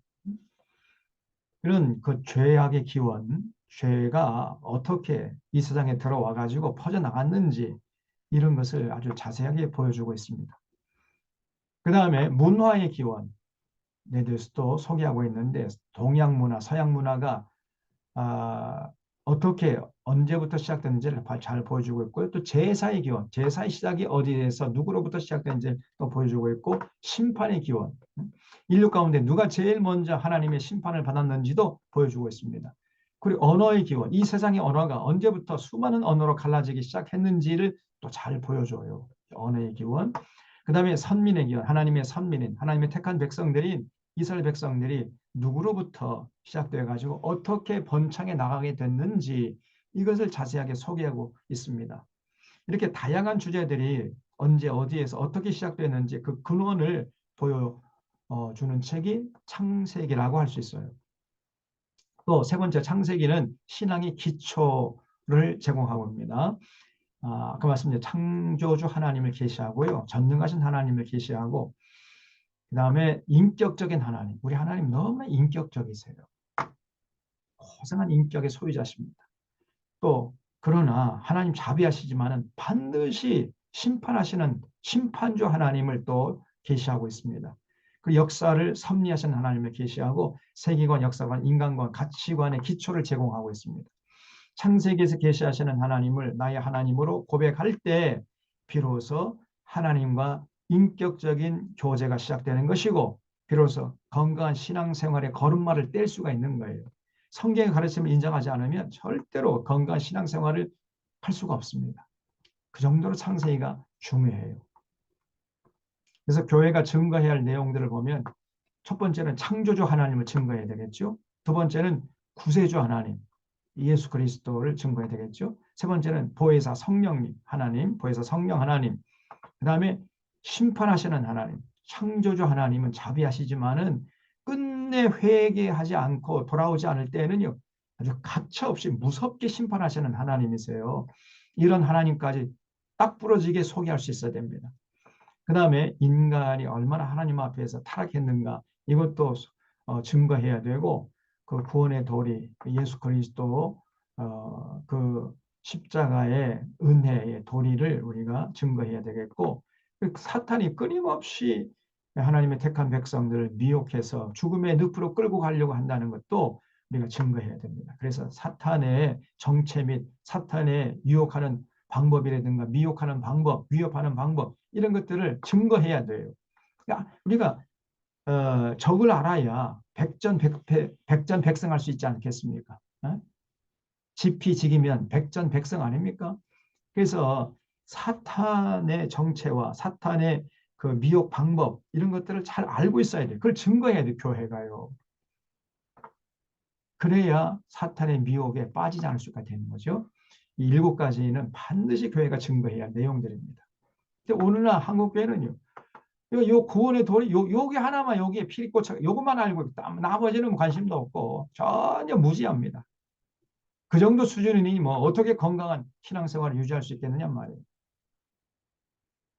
이런 그 죄악의 기원, 죄가 어떻게 이 세상에 들어와 가지고 퍼져나갔는지 이런 것을 아주 자세하게 보여주고 있습니다. 그 다음에 문화의 기원에 대해서도 소개하고 있는데 동양 문화, 서양 문화가 어떻게 언제부터 시작됐는지를 잘 보여주고 있고요. 또 제사의 기원, 제사의 시작이 어디에서 누구로부터 시작됐는지 또 보여주고 있고 심판의 기원, 인류 가운데 누가 제일 먼저 하나님의 심판을 받았는지도 보여주고 있습니다. 그리고 언어의 기원, 이 세상의 언어가 언제부터 수많은 언어로 갈라지기 시작했는지를 또 잘 보여줘요. 언어의 기원. 그 다음에 선민의 기원, 하나님의 선민인, 하나님의 택한 백성들인 이스라엘 백성들이 누구로부터 시작되어 가지고 어떻게 번창해 나가게 됐는지 이것을 자세하게 소개하고 있습니다. 이렇게 다양한 주제들이 언제 어디에서 어떻게 시작됐는지 그 근원을 보여주는 책이 창세기라고 할 수 있어요. 또 세 번째, 창세기는 신앙의 기초를 제공하고 있습니다. 아까 말씀드린 창조주 하나님을 계시하고요, 전능하신 하나님을 계시하고, 그 다음에 인격적인 하나님, 우리 하나님 너무나 인격적이세요. 고상한 인격의 소유자십니다. 또 그러나 하나님 자비하시지만은 반드시 심판하시는 심판주 하나님을 또 계시하고 있습니다. 그 역사를 섭리하신 하나님을 계시하고 세계관, 역사관, 인간관, 가치관의 기초를 제공하고 있습니다. 창세기에서 계시하시는 하나님을 나의 하나님으로 고백할 때 비로소 하나님과 인격적인 교제가 시작되는 것이고 비로소 건강한 신앙생활의 걸음마를 뗄 수가 있는 거예요. 성경의 가르침을 인정하지 않으면 절대로 건강한 신앙생활을 할 수가 없습니다. 그 정도로 창세기가 중요해요. 그래서 교회가 증거해야 할 내용들을 보면 첫 번째는 창조주 하나님을 증거해야 되겠죠. 두 번째는 구세주 하나님, 예수 그리스도를 증거해야 되겠죠. 세 번째는 보혜사 성령님 하나님, 보혜사 성령 하나님. 그 다음에 심판하시는 하나님, 창조주 하나님은 자비하시지만은 끝내 회개하지 않고 돌아오지 않을 때에는요 아주 가차없이 무섭게 심판하시는 하나님이세요. 이런 하나님까지 딱 부러지게 소개할 수 있어야 됩니다. 그 다음에 인간이 얼마나 하나님 앞에서 타락했는가 이것도 증거해야 되고 그 구원의 도리 예수 그리스도 그 십자가의 은혜의 도리를 우리가 증거해야 되겠고 사탄이 끊임없이 하나님의 택한 백성들을 미혹해서 죽음의 늪으로 끌고 가려고 한다는 것도 우리가 증거해야 됩니다. 그래서 사탄의 정체 및 사탄의 유혹하는 방법이라든가 미혹하는 방법, 위협하는 방법 이런 것들을 증거해야 돼요. 그러니까 우리가 적을 알아야 백전백승할 수 있지 않겠습니까? 지피지기면 백전백승 아닙니까? 그래서 사탄의 정체와 사탄의 그 미혹 방법 이런 것들을 잘 알고 있어야 돼요. 그걸 증거해야 돼요. 교회가요. 그래야 사탄의 미혹에 빠지지 않을 수가 되는 거죠. 이 7가지는 반드시 교회가 증거해야 할 내용들입니다. 근데 오늘날 한국교회는요. 요 구원의 도리 요게 하나만 여기에 피리 꽂혀 요것만 알고 있다. 나머지는 관심도 없고 전혀 무지합니다. 그 정도 수준이니 뭐 어떻게 건강한 신앙생활을 유지할 수 있겠느냐 말이에요.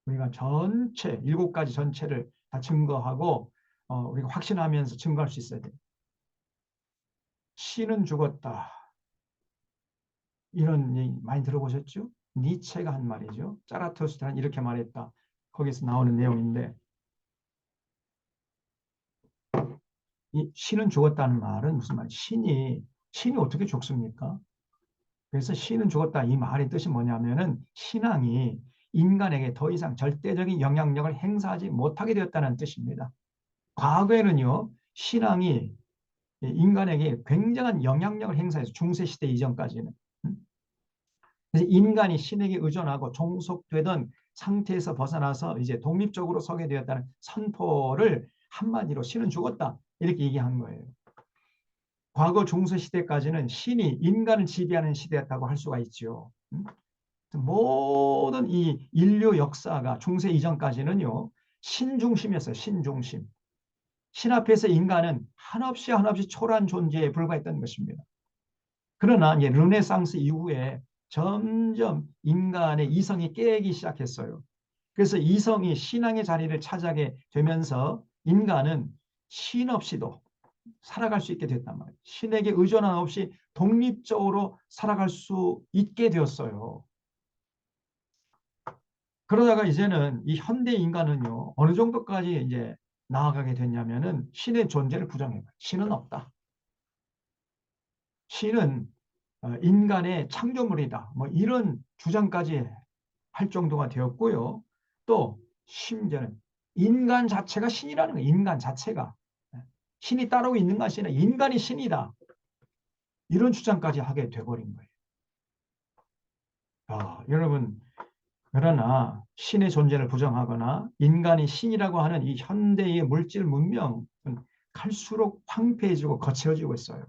우리가 전체 7가지 전체를 다 증거하고 우리가 확신하면서 증거할 수 있어야 돼요. 신은 죽었다. 이런 얘기 많이 들어보셨죠? 니체가 한 말이죠. 짜라투스트라는 이렇게 말했다. 거기서 나오는 내용인데 이 신은 죽었다는 말은 무슨 말이에요? 신이 어떻게 죽습니까? 그래서 신은 죽었다 이 말의 뜻이 뭐냐면은 신앙이 인간에게 더 이상 절대적인 영향력을 행사하지 못하게 되었다는 뜻입니다. 과거에는요 신앙이 인간에게 굉장한 영향력을 행사해서 중세시대 이전까지는 그래서 인간이 신에게 의존하고 종속되던 상태에서 벗어나서 이제 독립적으로 서게 되었다는 선포를 한마디로 신은 죽었다 이렇게 얘기한 거예요. 과거 중세시대까지는 신이 인간을 지배하는 시대였다고 할 수가 있죠. 모든 이 인류 역사가 중세 이전까지는요. 신중심이었어요. 신중심. 신 앞에서 인간은 한없이 초라한 존재에 불과했던 것입니다. 그러나 이제 르네상스 이후에 점점 인간의 이성이 깨기 시작했어요. 그래서 이성이 신앙의 자리를 차지하게 되면서 인간은 신 없이도 살아갈 수 있게 됐단 말이에요. 신에게 의존함 없이 독립적으로 살아갈 수 있게 되었어요. 그러다가 이제는 이 현대 인간은요, 어느 정도까지 이제 나아가게 됐냐면은 신의 존재를 부정해요. 신은 없다. 신은 인간의 창조물이다. 뭐 이런 주장까지 할 정도가 되었고요. 또 심지어는 인간 자체가 신이라는 거예요. 인간 자체가. 신이 따로 있는 것이 아니라 인간이 신이다. 이런 주장까지 하게 돼버린 거예요. 여러분 그러나 신의 존재를 부정하거나 인간이 신이라고 하는 이 현대의 물질 문명은 갈수록 황폐해지고 거칠어지고 있어요.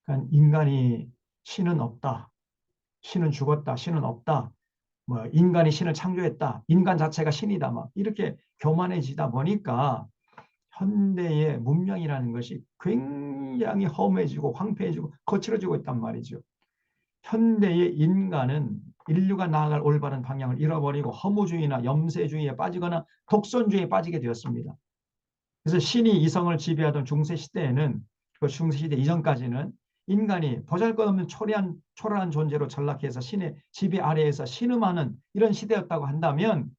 그러니까 인간이 신은 없다. 신은 죽었다. 신은 없다. 뭐 인간이 신을 창조했다. 인간 자체가 신이다. 막 이렇게 교만해지다 보니까 현대의 문명이라는 것이 굉장히 허무해지고 황폐해지고 거칠어지고 있단 말이죠. 현대의 인간은 인류가 나아갈 올바른 방향을 잃어버리고 허무주의나 염세주의에 빠지거나 독선주의에 빠지게 되었습니다. 그래서 신이 이성을 지배하던 중세시대에는 그 중세시대 이전까지는 인간이 보잘것없는 초라한 존재로 전락해서 신의 지배 아래에서 신음하는 이런 시대였다고 한다면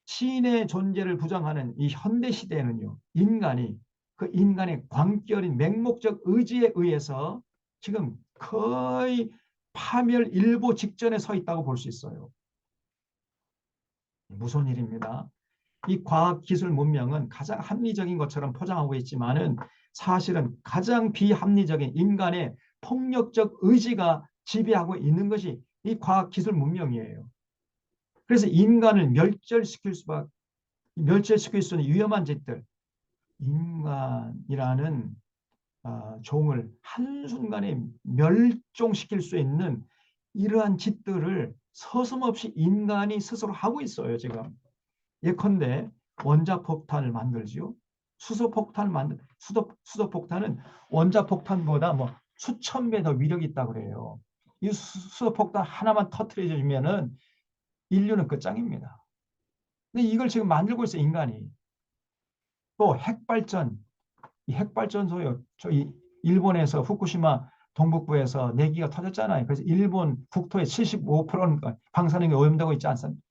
신의 존재를 부정하는 이 현대 시대에는요. 인간이 그 인간의 광기 어린 맹목적 의지에 의해서 지금 거의 파멸 일보 직전에 서 있다고 볼 수 있어요. 무서운 일입니다. 이 과학기술 문명은 가장 합리적인 것처럼 포장하고 있지만은 사실은 가장 비합리적인 인간의 폭력적 의지가 지배하고 있는 것이 이 과학기술 문명이에요. 그래서 인간을 멸절시킬 수 있는 위험한 짓들, 인간이라는 종을 한순간에 멸종시킬 수 있는 이러한 짓들을 서슴없이 인간이 스스로 하고 있어요, 지금. 예컨대 원자폭탄을 만들지요. 수소폭탄은 원자폭탄보다 뭐 수천 배 더 위력이 있다고 그래요. 이 수소폭탄 하나만 터트려주면은 인류는 끝장입니다. 근데 이걸 지금 만들고 있어요, 인간이. 또 핵발전, 이 핵발전소요. 저희 일본에서 후쿠시마 동북부에서 내기가 터졌잖아요. 그래서 일본 국토의 75%는 방사능이 오염되고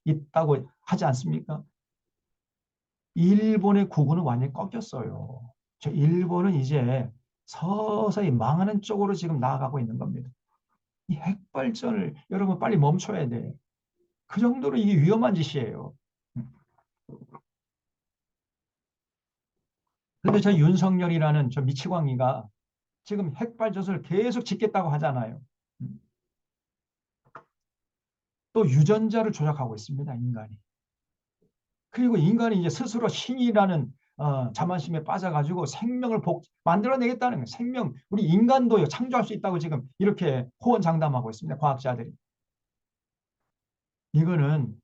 있다고 하지 않습니까? 일본의 국운은 완전히 꺾였어요. 저 일본은 이제 서서히 망하는 쪽으로 지금 나아가고 있는 겁니다. 이 핵발전을 여러분 빨리 멈춰야 돼. 그 정도로 이게 위험한 짓이에요. 그런데 저 윤석열이라는 저 미치광이가 지금 핵발전소를 계속 짓겠다고 하잖아요. 또 유전자를 조작하고 있습니다, 인간이. 그리고 인간이 이제 스스로 신이라는 자만심에 빠져가지고 생명을 만들어내겠다는 거예요. 생명, 우리 인간도 창조할 수 있다고 지금 이렇게 호언장담하고 있습니다, 과학자들이. 이거는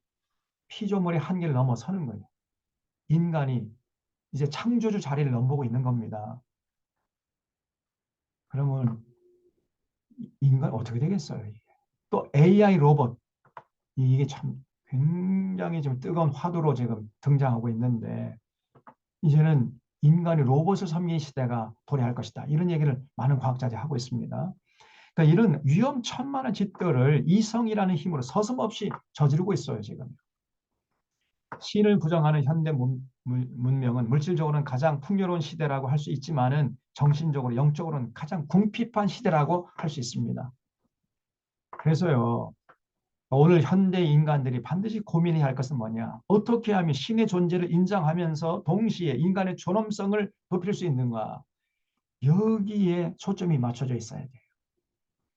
피조물의 한계를 넘어서는 거예요. 인간이 이제 창조주 자리를 넘보고 있는 겁니다. 그러면 인간 어떻게 되겠어요, 이게? 또 AI 로봇, 이게 참 굉장히 지금 뜨거운 화두로 지금 등장하고 있는데 이제는 인간이 로봇을 섬기는 시대가 도래할 것이다. 이런 얘기를 많은 과학자들이 하고 있습니다. 그러니까 이런 위험천만한 짓들을 이성이라는 힘으로 서슴없이 저지르고 있어요, 지금. 신을 부정하는 현대 문명은 물질적으로는 가장 풍요로운 시대라고 할 수 있지만은 정신적으로, 영적으로는 가장 궁핍한 시대라고 할 수 있습니다. 그래서요, 오늘 현대 인간들이 반드시 고민해야 할 것은 뭐냐? 어떻게 하면 신의 존재를 인정하면서 동시에 인간의 존엄성을 높일 수 있는가? 여기에 초점이 맞춰져 있어야 돼요.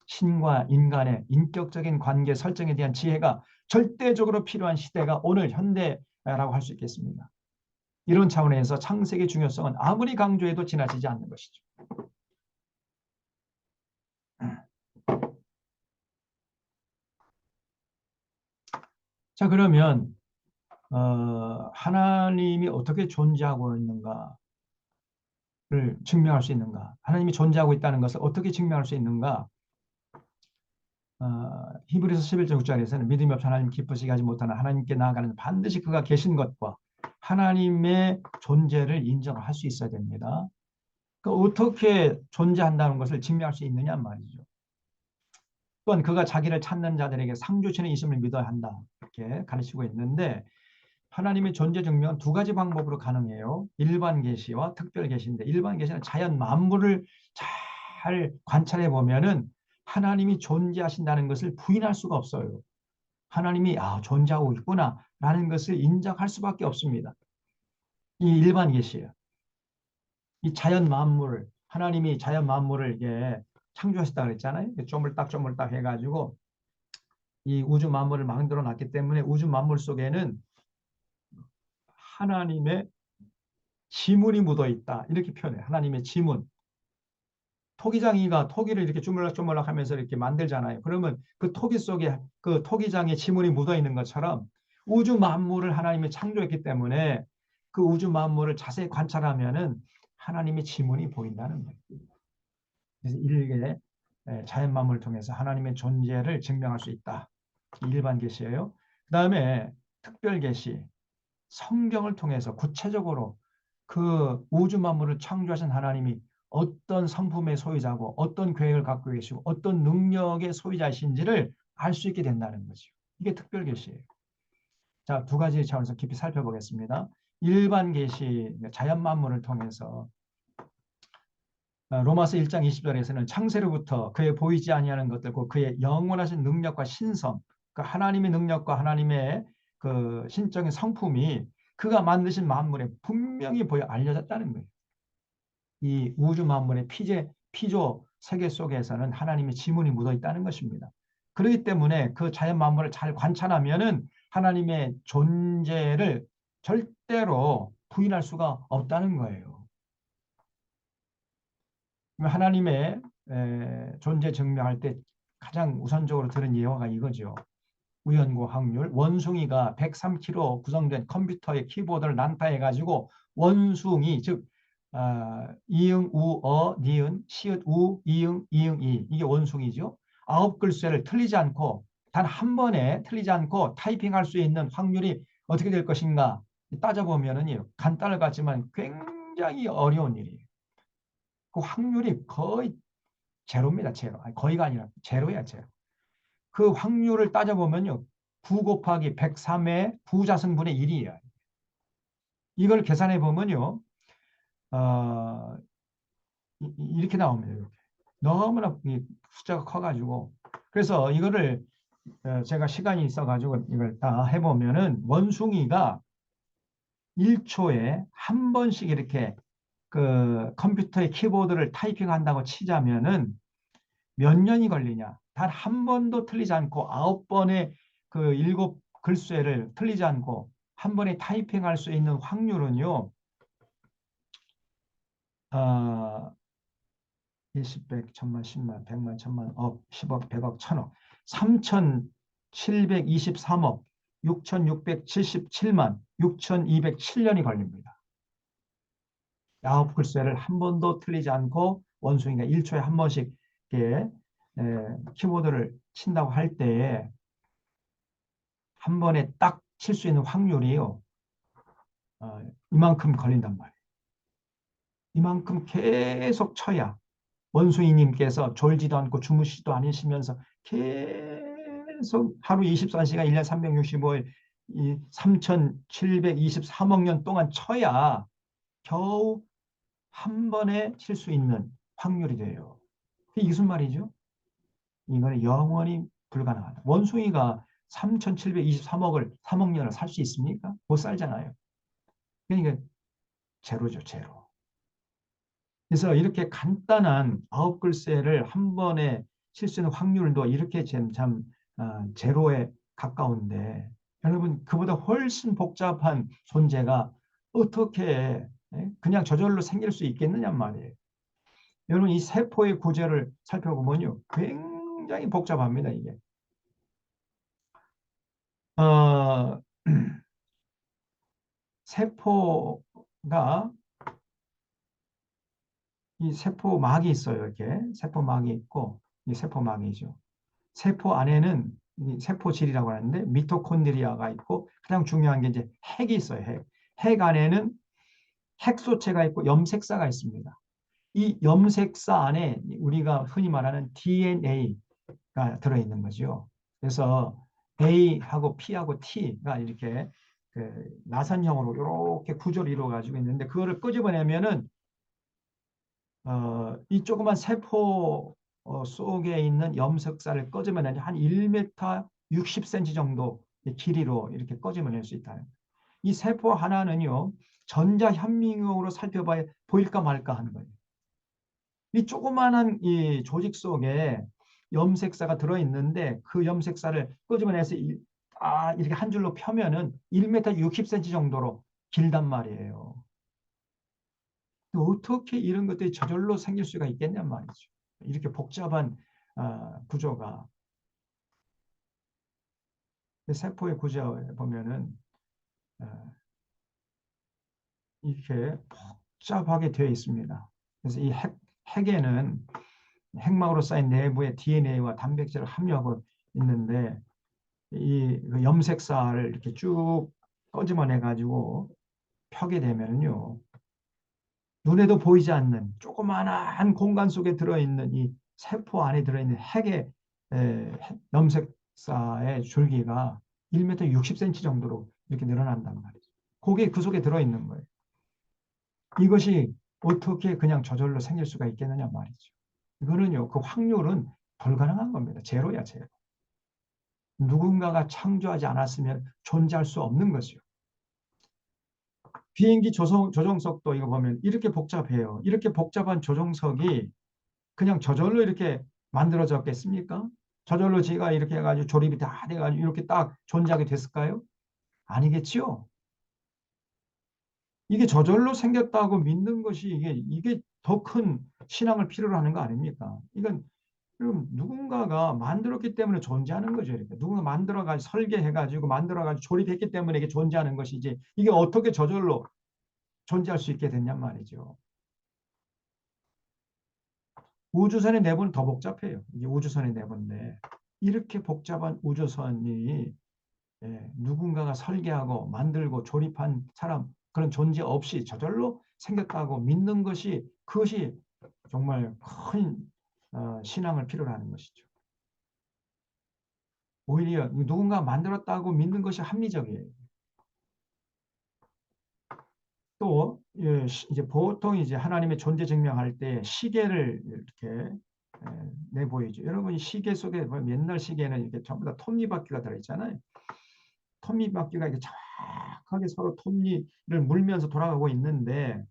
신과 인간의 인격적인 관계 설정에 대한 지혜가 절대적으로 필요한 시대가 오늘 현대라고 할 수 있겠습니다. 이런 차원에서 창세기의 중요성은 아무리 강조해도 지나치지 않는 것이죠. 자, 그러면 하나님이 어떻게 존재하고 있는가를 증명할 수 있는가? 하나님이 존재하고 있다는 것을 어떻게 증명할 수 있는가? 히브리서 11장 6절에서는 믿음이 없이 하나님 기쁘시게 하지 못하는 하나님께 나아가는 반드시 그가 계신 것과 하나님의 존재를 인정을 할 수 있어야 됩니다. 어떻게 존재한다는 것을 증명할 수 있느냐 말이죠. 또한 그가 자기를 찾는 자들에게 상 주시는 있음을 믿어야 한다. 이렇게 가르치고 있는데 하나님의 존재 증명은 두 가지 방법으로 가능해요. 일반 계시와 특별 계시인데 일반 계시는 자연 만물을 잘 관찰해 보면은 하나님이 존재하신다는 것을 부인할 수가 없어요. 하나님이 존재하고 있구나라는 것을 인정할 수밖에 없습니다. 이 일반 계시예요. 이 자연 만물을 하나님이 자연 만물을 이게 창조하셨다 그랬잖아요. 쪼물딱 해가지고 이 우주 만물을 만들어 놨기 때문에 우주 만물 속에는 하나님의 지문이 묻어 있다. 이렇게 표현해요. 하나님의 지문. 토기장이가 토기를 이렇게 주물럭주물럭 하면서 이렇게 만들잖아요. 그러면 그 토기 속에 그 토기장에 지문이 묻어 있는 것처럼 우주 만물을 하나님이 창조했기 때문에 그 우주 만물을 자세히 관찰하면은 하나님의 지문이 보인다는 거예요. 그래서 일개 자연 만물을 통해서 하나님의 존재를 증명할 수 있다. 일반 계시예요. 그 다음에 특별 계시. 성경을 통해서 구체적으로 그 우주 만물을 창조하신 하나님이 어떤 성품의 소유자고 어떤 계획을 갖고 계시고 어떤 능력의 소유자이신지를 알 수 있게 된다는 거죠. 이게 특별 계시예요. 자, 두 가지 차원에서 깊이 살펴보겠습니다. 일반 계시, 자연 만물을 통해서 로마서 1장 20절에서는 창세로부터 그의 보이지 아니하는 것들, 그의 영원하신 능력과 신성, 그 하나님의 능력과 하나님의 그 신적인 성품이 그가 만드신 만물에 분명히 보여 알려졌다는 거예요. 이 우주 만물의 피조 세계 속에서는 하나님의 지문이 묻어 있다는 것입니다. 그렇기 때문에 그 자연 만물을 잘 관찰하면은 하나님의 존재를 절대로 부인할 수가 없다는 거예요. 하나님의 존재 증명할 때 가장 우선적으로 들은 예화가 이거죠. 우연고 확률, 원숭이가 103kg 구성된 컴퓨터의 키보드를 난타해가지고 원숭이, 즉 이응, 우, 어, 니은, 시읒, 우, 이응, 이응, 이 이게 원숭이죠. 9글자를 틀리지 않고 단 한 번에 틀리지 않고 타이핑할 수 있는 확률이 어떻게 될 것인가 따져보면은 간단할 것 같지만 굉장히 어려운 일이에요. 그 확률이 거의 제로입니다. 제로. 아니, 거의가 아니라 제로야, 제로. 그 확률을 따져보면요. 9 곱하기 103의 부자승분의 1이에요. 이걸 계산해 보면요. 어, 이렇게 나옵니다. 이렇게. 너무나 숫자가 커가지고. 그래서 이거를 제가 시간이 있어가지고 이걸 다 해보면은 원숭이가 1초에 한 번씩 이렇게 그 컴퓨터의 키보드를 타이핑한다고 치자면은 몇 년이 걸리냐? 단 한 번도 틀리지 않고 9번의 그 7글쇠를 틀리지 않고 한 번에 타이핑할 수 있는 확률은요. 10, 100, 천만, 10만, 100만, 천만, 억, 10억, 100억, 천억, 3,723억, 6,677만, 6,207년이 걸립니다. 9글쇠를 한 번도 틀리지 않고 원숭이가 1초에 한 번씩 이렇게 키보드를 친다고 할 때에 한 번에 딱 칠 수 있는 확률이요. 이만큼 걸린단 말이에요. 이만큼 계속 쳐야 원숭이님께서 졸지도 않고 주무시지도 않으시면서 계속 하루 24시간 1년 365일 이 3,723억 년 동안 쳐야 겨우 한 번에 칠 수 있는 확률이 돼요. 이게 무슨 말이죠? 이거는 영원히 불가능하다. 원숭이가 3,723억을 3억 년을 살 수 있습니까? 못 살잖아요. 그러니까 제로죠, 제로. 그래서 이렇게 간단한 9글씨를 한 번에 칠 수 있는 확률도 이렇게 참 제로에 가까운데 여러분 그보다 훨씬 복잡한 존재가 어떻게 그냥 저절로 생길 수 있겠느냐 말이에요. 여러분 이 세포의 구조를 살펴보면요. 굉장히 복잡합니다, 이게. 어, 세포가 이 세포막이 있어요. 이렇게 세포막이 있고 이 세포막이죠. 세포 안에는 이 세포질이라고 하는데 미토콘드리아가 있고 가장 중요한 게 이제 핵이 있어요. 핵. 핵 안에는 핵소체가 있고 염색사가 있습니다. 이 염색사 안에 우리가 흔히 말하는 DNA가 들어있는 거죠. 그래서 A하고 P하고 T가 이렇게 그 나선형으로 이렇게 구조를 이루어 가지고 있는데 그거를 끄집어내면은 이 조그만 세포 속에 있는 염색사를 꺼내면 한 1m 60cm 정도 길이로 이렇게 꺼내낼 수 있다. 이 세포 하나는요, 전자현미경으로 살펴봐야 보일까 말까 하는 거예요. 이 조그마한 이 조직 속에 염색사가 들어있는데 그 염색사를 끄집어내서 이렇게 한 줄로 펴면은 1m 60cm 정도로 길단 말이에요. 어떻게 이런 것들이 저절로 생길 수가 있겠냔 말이죠. 이렇게 복잡한 구조가 세포의 구조에 보면은 이렇게 복잡하게 되어 있습니다. 그래서 이 핵에는 핵막으로 쌓인 내부에 DNA와 단백질을 함유하고 있는데 이 염색사를 이렇게 쭉 꺼집어내 가지고 펴게 되면요. 눈에도 보이지 않는 조그마한 공간 속에 들어있는 이 세포 안에 들어있는 핵의 염색사의 줄기가 1m 60cm 정도로 이렇게 늘어난단 말이죠. 그게 그 속에 들어있는 거예요. 이것이 어떻게 그냥 저절로 생길 수가 있겠느냐 말이죠. 이거는요, 그 확률은 불가능한 겁니다. 제로야, 제로. 누군가가 창조하지 않았으면 존재할 수 없는 거죠. 비행기 조종석도 이거 보면 이렇게 복잡해요. 이렇게 복잡한 조종석이 그냥 저절로 이렇게 만들어졌겠습니까? 저절로 제가 이렇게 해가지고 조립이 다 돼가지고 이렇게 딱 존재하게 됐을까요? 아니겠지요. 이게 저절로 생겼다고 믿는 것이 이게 더 큰 신앙을 필요로 하는 거 아닙니까? 이건 그럼 누군가가 만들었기 때문에 존재하는 거죠. 이렇게 누군가 만들어가지고 설계해가지고 만들어가지고 조립했기 때문에 이게 존재하는 것이지 이게 어떻게 저절로 존재할 수 있게 됐냔 말이죠. 우주선의 내부는 더 복잡해요. 이게 우주선의 내부인데 이렇게 복잡한 우주선이 누군가가 설계하고 만들고 조립한 사람 그런 존재 없이 저절로 생겼다고 믿는 것이 그것이 정말 큰 신앙을 필요로 하는 것이죠. 오히려 누군가 만들었다고 믿는 것이 합리적이에요. 또 이제 보통 이제 하나님의 존재 증명할 때 시계를 이렇게 내보이죠. 여러분 이 시계 속에 옛날 시계는 이렇게 전부 다 톱니바퀴가 들어있잖아요. 톱니바퀴가 이렇게 정확하게 서로 톱니를 물면서 돌아가고 있는데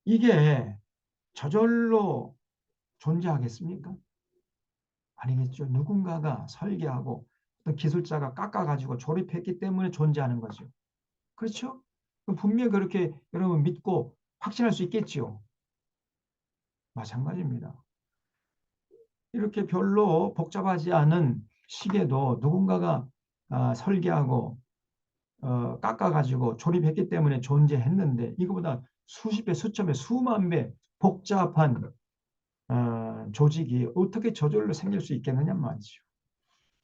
이게 저절로 존재하겠습니까? 아니겠죠. 누군가가 설계하고 어떤 기술자가 깎아가지고 조립했기 때문에 존재하는 거죠. 그렇죠? 분명히 그렇게 여러분 믿고 확신할 수 있겠지요. 마찬가지입니다. 이렇게 별로 복잡하지 않은 시계도 누군가가 설계하고 깎아가지고 조립했기 때문에 존재했는데 이거보다 수십 배, 수천 배, 수만 배 복잡한 조직이 어떻게 저절로 생길 수 있겠느냐 말이죠.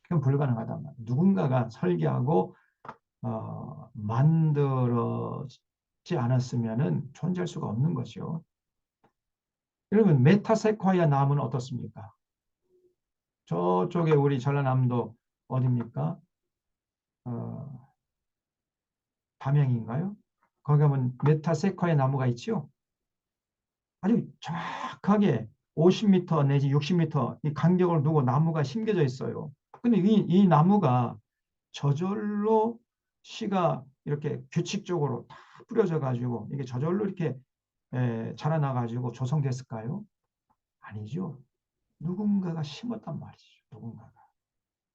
그건 불가능하단 말이에요. 누군가가 설계하고 만들었지 않았으면 존재할 수가 없는 거죠. 여러분 메타세콰이아 나무는 어떻습니까? 저쪽에 우리 전라남도 어디입니까? 어, 담양인가요? 거기 가면 메타세콰이아 나무가 있지요. 아주 정확하게 50m 내지 60m 이 간격을 두고 나무가 심겨져 있어요. 근데 이 나무가 저절로 씨가 이렇게 규칙적으로 다 뿌려져 가지고 이게 저절로 이렇게 자라나 가지고 조성됐을까요? 아니죠. 누군가가 심었단 말이죠. 누군가가.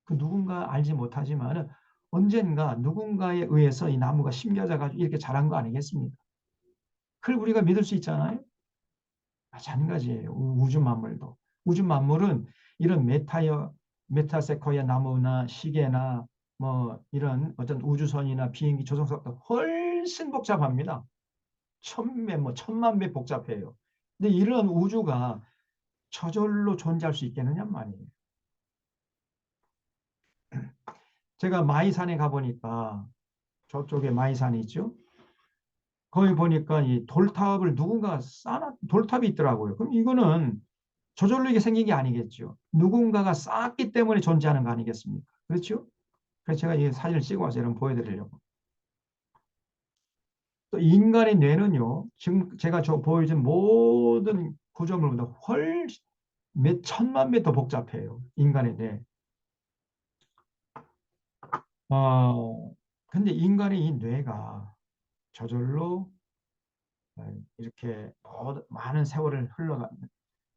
그 누군가 알지 못하지만은 언젠가 누군가에 의해서 이 나무가 심겨져 가지고 이렇게 자란 거 아니겠습니까? 그걸 우리가 믿을 수 있잖아요. 마찬가지예요. 우주 만물도. 우주 만물은 이런 메타세코이아 나무나 시계나 뭐 이런 어떤 우주선이나 비행기 조종석도 훨씬 복잡합니다. 천배 뭐 천만 배 복잡해요. 근데 이런 우주가 저절로 존재할 수 있겠느냐 말이에요. 제가 마이산에 가보니까 저쪽에 마이산이 있죠. 거기 보니까 이 돌탑을 누군가 쌓아 돌탑이 있더라고요. 그럼 이거는 저절로 이게 생긴 게 아니겠죠. 누군가가 쌓았기 때문에 존재하는 거 아니겠습니까? 그렇죠? 그래서 제가 이 사진을 찍어 와서 여러분 보여드리려고. 또 인간의 뇌는요, 지금 제가 보여준 모든 구조물보다 훨씬 몇 천만 배 더 복잡해요. 인간의 뇌. 근데 인간의 이 뇌가 저절로 이렇게 많은 세월을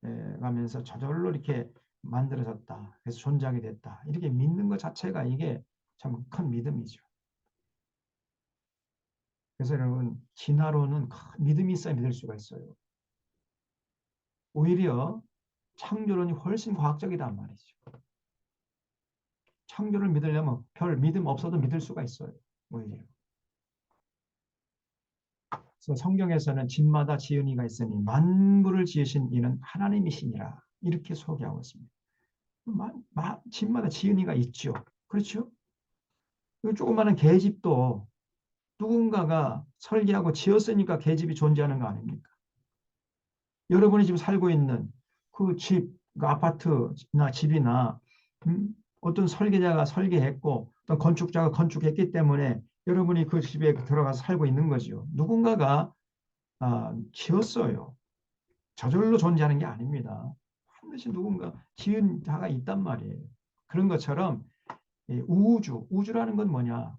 흘러가면서 저절로 이렇게 만들어졌다. 그래서 존재하게 됐다. 이렇게 믿는 것 자체가 이게 참 큰 믿음이죠. 그래서 여러분 진화론은 믿음이 있어야 믿을 수가 있어요. 오히려 창조론이 훨씬 과학적이란 말이죠. 창조를 믿으려면 별 믿음 없어도 믿을 수가 있어요. 오히려. 그래서 성경에서는 집마다 지은이가 있으니 만물을 지으신 이는 하나님이시니라 이렇게 소개하고 있습니다. 집마다 지은이가 있죠. 그렇죠? 조그마한 계집도 누군가가 설계하고 지었으니까 계집이 존재하는 거 아닙니까? 여러분이 지금 살고 있는 그 집, 그 아파트나 집이나 어떤 설계자가 설계했고 어떤 건축자가 건축했기 때문에 여러분이 그 집에 들어가서 살고 있는 거죠. 누군가가 지었어요. 저절로 존재하는 게 아닙니다. 반드시 누군가 지은 자가 있단 말이에요. 그런 것처럼 우주라는 건 뭐냐?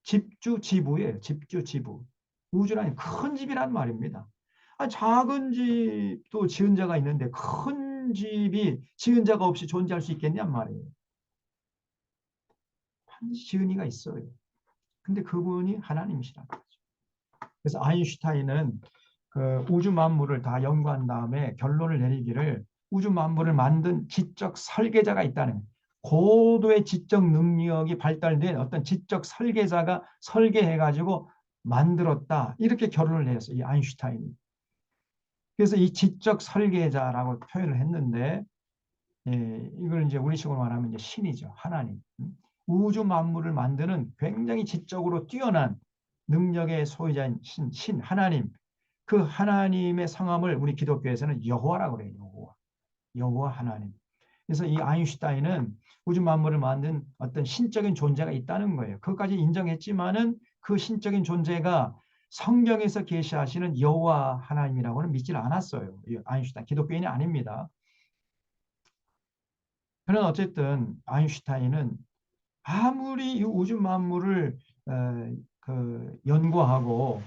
집주 지부예요. 집주 지부. 우주라는 큰 집이란 말입니다. 작은 집도 지은 자가 있는데 큰 집이 지은 자가 없이 존재할 수 있겠냔 말이에요. 반드시 지은 이가 있어요. 근데 그분이 하나님이시라는 거죠. 그래서 아인슈타인은 그 우주 만물을 다 연구한 다음에 결론을 내리기를 우주 만물을 만든 지적 설계자가 있다는, 고도의 지적 능력이 발달된 어떤 지적 설계자가 설계해가지고 만들었다, 이렇게 결론을 내렸어요, 이 아인슈타인이. 그래서 이 지적 설계자라고 표현을 했는데, 이걸 이제 우리식으로 말하면 이제 신이죠, 하나님. 우주 만물을 만드는 굉장히 지적으로 뛰어난 능력의 소유자인 신 하나님. 그 하나님의 성함을 우리 기독교에서는 여호와라고 그래요. 여호와 하나님. 그래서 이 아인슈타인은 우주 만물을 만든 어떤 신적인 존재가 있다는 거예요. 그것까지 인정했지만은 그 신적인 존재가 성경에서 계시하시는 여호와 하나님이라고는 믿질 않았어요. 이 아인슈타인 기독교인이 아닙니다. 그러나 어쨌든 아인슈타인은 아무리 이 우주 만물을 연구하고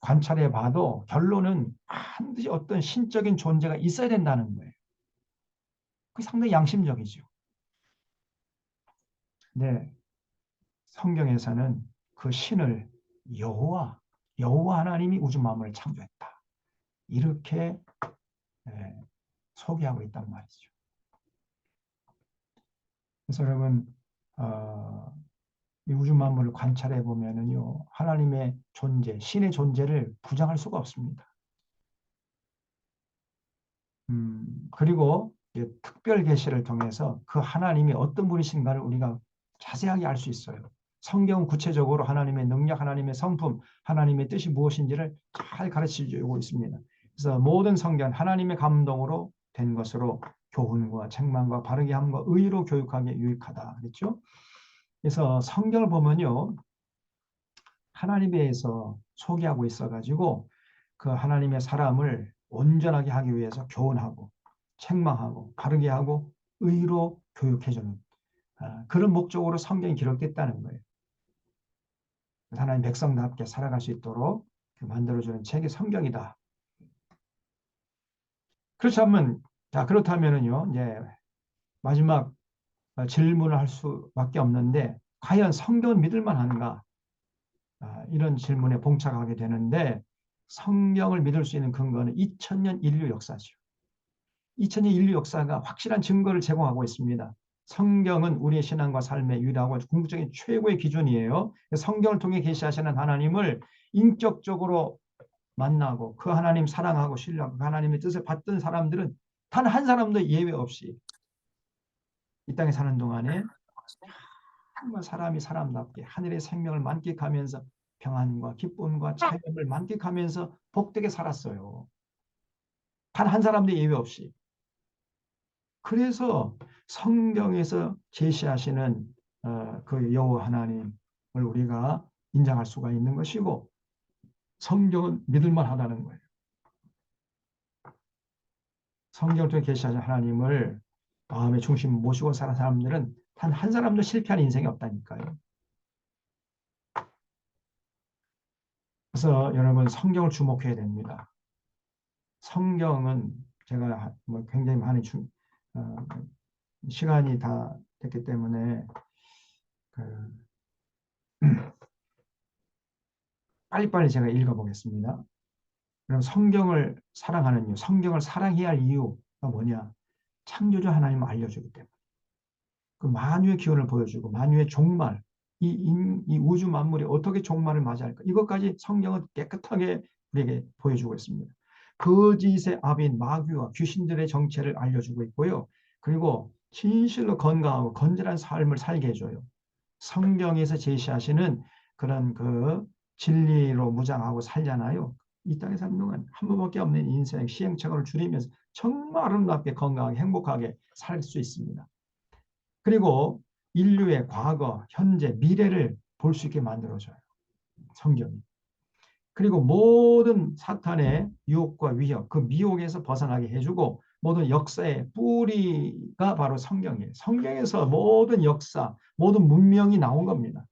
관찰해 봐도 결론은 반드시 어떤 신적인 존재가 있어야 된다는 거예요. 그게 상당히 양심적이죠. 네, 성경에서는 그 신을 여호와 하나님이 우주 만물을 창조했다, 이렇게 소개하고 있단 말이죠. 그래서 여러분, 이 우주 만물을 관찰해 보면은요, 하나님의 존재, 신의 존재를 부정할 수가 없습니다. 그리고 특별 계시를 통해서 그 하나님이 어떤 분이신가를 우리가 자세하게 알 수 있어요. 성경은 구체적으로 하나님의 능력, 하나님의 성품, 하나님의 뜻이 무엇인지를 잘 가르치고 있습니다. 그래서 모든 성경 하나님의 감동으로 된 것으로 교훈과 책망과 바르게 함과 의로 교육하기에 유익하다 그랬죠. 그래서 성경을 보면요, 하나님에 대해서 소개하고 있어가지고 그 하나님의 사람을 온전하게 하기 위해서 교훈하고 책망하고 바르게 하고 의로 교육해주는 그런 목적으로 성경이 기록됐다는 거예요. 하나님 백성답게 살아갈 수 있도록 만들어주는 책이 성경이다. 그렇다면, 그렇다면은요, 이제 마지막 질문을 할 수밖에 없는데, 과연 성경은 믿을 만한가? 이런 질문에 봉착하게 되는데, 성경을 믿을 수 있는 근거는 2000년 인류 역사죠. 2000년 인류 역사가 확실한 증거를 제공하고 있습니다. 성경은 우리의 신앙과 삶의 유일하고 궁극적인 최고의 기준이에요. 성경을 통해 계시하시는 하나님을 인격적으로 만나고 그 하나님 사랑하고 신뢰하고 그 하나님의 뜻을 받던 사람들은 단 한 사람도 예외 없이 이 땅에 사는 동안에 정말 사람이 사람답게 하늘의 생명을 만끽하면서 평안과 기쁨과 자유를 만끽하면서 복되게 살았어요. 단 한 사람도 예외 없이. 그래서 성경에서 제시하시는 그 여호와 하나님을 우리가 인정할 수가 있는 것이고, 성경은 믿을 만하다는 거예요. 성경을 통해 계시하신 하나님을 마음의 중심 모시고 사는 사람들은 단 한 사람도 실패한 인생이 없다니까요. 그래서 여러분, 성경을 주목해야 됩니다. 성경은 제가 굉장히 많이 시간이 다 됐기 때문에 빨리빨리 제가 읽어보겠습니다. 그럼 성경을 사랑하는 이유, 성경을 사랑해야 할 이유가 뭐냐? 창조주 하나님을 알려주기 때문에. 그 만유의 기원을 보여주고 만유의 종말, 이 우주 만물이 어떻게 종말을 맞이할까? 이것까지 성경은 깨끗하게 우리에게 보여주고 있습니다. 거짓의 압인 마귀와 귀신들의 정체를 알려주고 있고요. 그리고 진실로 건강하고 건전한 삶을 살게 해줘요. 성경에서 제시하시는 그런 그 진리로 무장하고 살잖아요. 이 땅에 사는 동안 한 번밖에 없는 인생 시행착오를 줄이면서 정말 아름답게 건강하게 행복하게 살 수 있습니다. 그리고 인류의 과거, 현재, 미래를 볼 수 있게 만들어줘요. 성경이. 그리고 모든 사탄의 유혹과 위협, 그 미혹에서 벗어나게 해주고 모든 역사의 뿌리가 바로 성경이에요. 성경에서 모든 역사, 모든 문명이 나온 겁니다.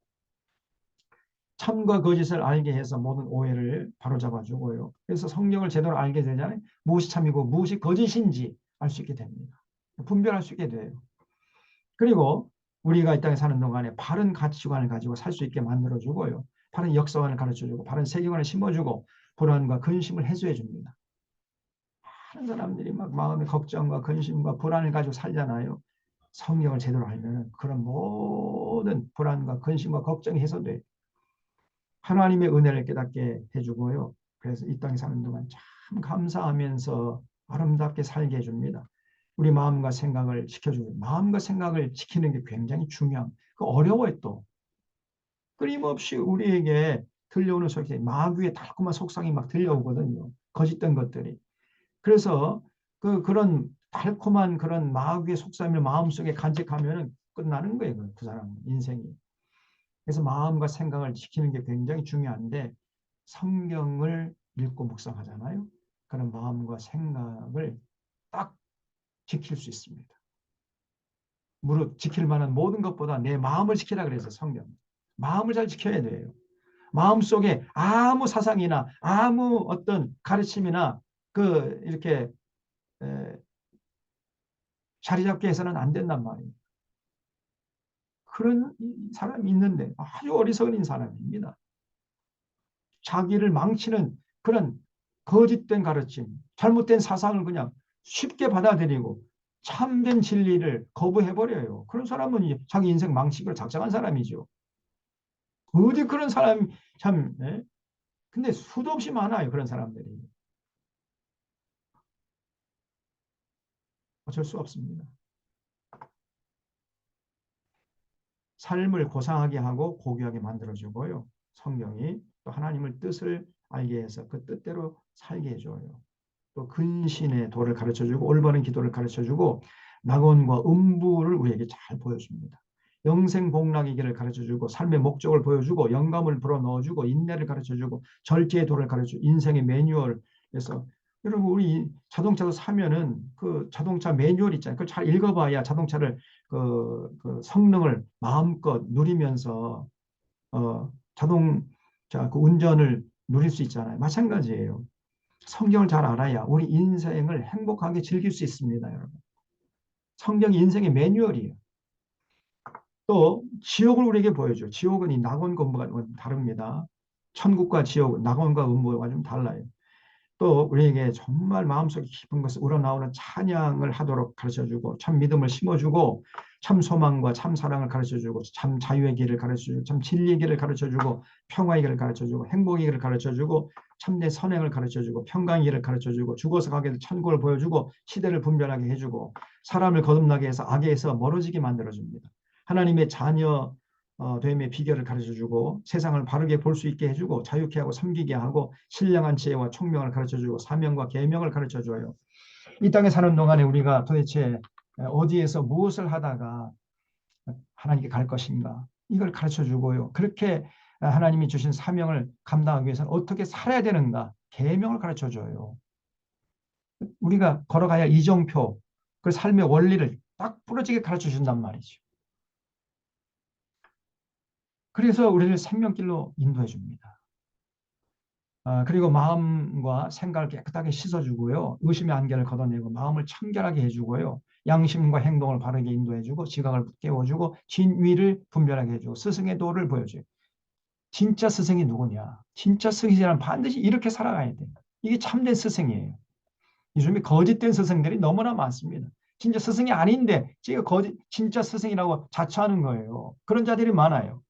참과 거짓을 알게 해서 모든 오해를 바로잡아 주고요. 그래서 성경을 제대로 알게 되잖아요. 무엇이 참이고 무엇이 거짓인지 알 수 있게 됩니다. 분별할 수 있게 돼요. 그리고 우리가 이 땅에 사는 동안에 바른 가치관을 가지고 살 수 있게 만들어 주고요. 바른 역사관을 가르쳐 주고 바른 세계관을 심어 주고 불안과 근심을 해소해 줍니다. 많은 사람들이 막 마음의 걱정과 근심과 불안을 가지고 살잖아요. 성경을 제대로 알면 그런 모든 불안과 근심과 걱정이 해소돼요. 하나님의 은혜를 깨닫게 해주고요. 그래서 이 땅에 사는 동안 참 감사하면서 아름답게 살게 해줍니다. 우리 마음과 생각을 지켜주고 마음과 생각을 지키는 게 굉장히 중요한 어려워요. 또 끊임없이 우리에게 들려오는 소리 마귀의 달콤한 속상이 막 들려오거든요. 거짓된 것들이. 그래서 그런 달콤한 그런 마귀의 속삭임을 마음속에 간직하면 끝나는 거예요. 그 사람 인생이. 그래서 마음과 생각을 지키는 게 굉장히 중요한데 성경을 읽고 묵상하잖아요. 그런 마음과 생각을 딱 지킬 수 있습니다. 무릇 지킬 만한 모든 것보다 내 마음을 지키라 그래서 성경. 마음을 잘 지켜야 돼요. 마음속에 아무 사상이나 아무 어떤 가르침이나 이렇게 자리 잡게 해서는 안 된단 말이에요. 그런 사람이 있는데 아주 어리석은 사람입니다. 자기를 망치는 그런 거짓된 가르침, 잘못된 사상을 그냥 쉽게 받아들이고 참된 진리를 거부해버려요. 그런 사람은 자기 인생 망치기로 작정한 사람이죠. 어디 그런 사람이 참, 네? 근데 수도 없이 많아요. 그런 사람들이. 어쩔 수 없습니다. 삶을 고상하게 하고 고귀하게 만들어주고요. 성경이 또 하나님을 뜻을 알게 해서 그 뜻대로 살게 해줘요. 또 근신의 도를 가르쳐주고 올바른 기도를 가르쳐주고 낙원과 음부를 우리에게 잘 보여줍니다. 영생복락의 길을 가르쳐주고 삶의 목적을 보여주고 영감을 불어넣어주고 인내를 가르쳐주고 절제의 도를 가르쳐주고 인생의 매뉴얼에서 여러분 우리 자동차도 사면은 그 자동차 매뉴얼 있잖아요. 그걸 잘 읽어봐야 자동차를 그 성능을 마음껏 누리면서 자동차 그 운전을 누릴 수 있잖아요. 마찬가지예요. 성경을 잘 알아야 우리 인생을 행복하게 즐길 수 있습니다, 여러분. 성경이 인생의 매뉴얼이에요. 또 지옥을 우리에게 보여줘. 지옥은 이 낙원과 음부가 다릅니다. 천국과 지옥, 낙원과 음부가 좀 달라요. 또 우리에게 정말 마음속에 깊은 것을 우러나오는 찬양을 하도록 가르쳐주고 참 믿음을 심어주고 참 소망과 참 사랑을 가르쳐주고 참 자유의 길을 가르쳐주고 참 진리의 길을 가르쳐주고 평화의 길을 가르쳐주고 행복의 길을 가르쳐주고 참된 선행을 가르쳐주고 평강의 길을 가르쳐주고 죽어서 가게 될 천국을 보여주고 시대를 분별하게 해주고 사람을 거듭나게 해서 악에서 멀어지게 만들어줍니다. 하나님의 자녀 됨의 비결을 가르쳐주고 세상을 바르게 볼 수 있게 해주고 자유케 하고 섬기게 하고 신령한 지혜와 총명을 가르쳐주고 사명과 계명을 가르쳐줘요. 이 땅에 사는 동안에 우리가 도대체 어디에서 무엇을 하다가 하나님께 갈 것인가 이걸 가르쳐주고요. 그렇게 하나님이 주신 사명을 감당하기 위해서는 어떻게 살아야 되는가 계명을 가르쳐줘요. 우리가 걸어가야 할 이정표 그 삶의 원리를 딱 부러지게 가르쳐준단 말이죠. 그래서 우리를 생명길로 인도해 줍니다. 그리고 마음과 생각을 깨끗하게 씻어주고요. 의심의 안개를 걷어내고 마음을 청결하게 해주고요. 양심과 행동을 바르게 인도해주고 지각을 깨워주고 진위를 분별하게 해주고 스승의 도를 보여줘요. 진짜 스승이 누구냐? 진짜 스승이란 반드시 이렇게 살아가야 돼요. 이게 참된 스승이에요. 요즘에 거짓된 스승들이 너무나 많습니다. 진짜 스승이 아닌데 제가 진짜 스승이라고 자처하는 거예요. 그런 자들이 많아요.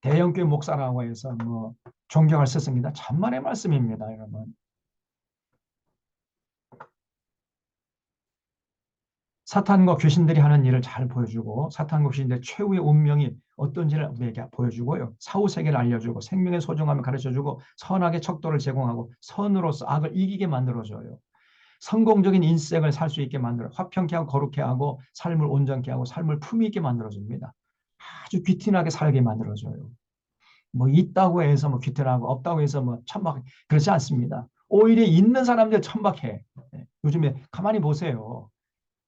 대형교회 목사라고 해서 뭐 존경할 스승이다. 천만의 말씀입니다, 여러분. 사탄과 귀신들이 하는 일을 잘 보여주고 사탄과 귀신들의 최후의 운명이 어떤지를 우리에게 보여주고요. 사후세계를 알려주고 생명의 소중함을 가르쳐주고 선악의 척도를 제공하고 선으로서 악을 이기게 만들어줘요. 성공적인 인생을 살 수 있게 만들어 화평케 하고 거룩케 하고 삶을 온전케 하고 삶을 품위 있게 만들어줍니다. 아주 귀티나게 살게 만들어줘요. 뭐 있다고 해서 뭐 귀티나고 없다고 해서 뭐 천막 그렇지 않습니다. 오히려 있는 사람들 천박해. 요즘에 가만히 보세요.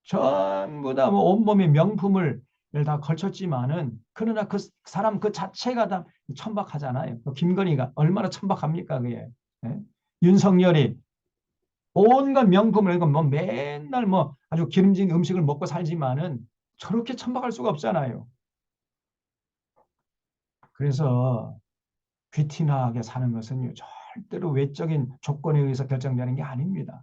전부 다 뭐 온몸에 명품을 다 걸쳤지만은 그러나 그 사람 그 자체가 다 천박하잖아요. 김건희가 얼마나 천박합니까 그게. 예? 윤석열이 온갖 명품을 이거 뭐 맨날 뭐 아주 기름진 음식을 먹고 살지만은 저렇게 천박할 수가 없잖아요. 그래서 귀티나게 사는 것은요 절대로 외적인 조건에 의해서 결정되는 게 아닙니다.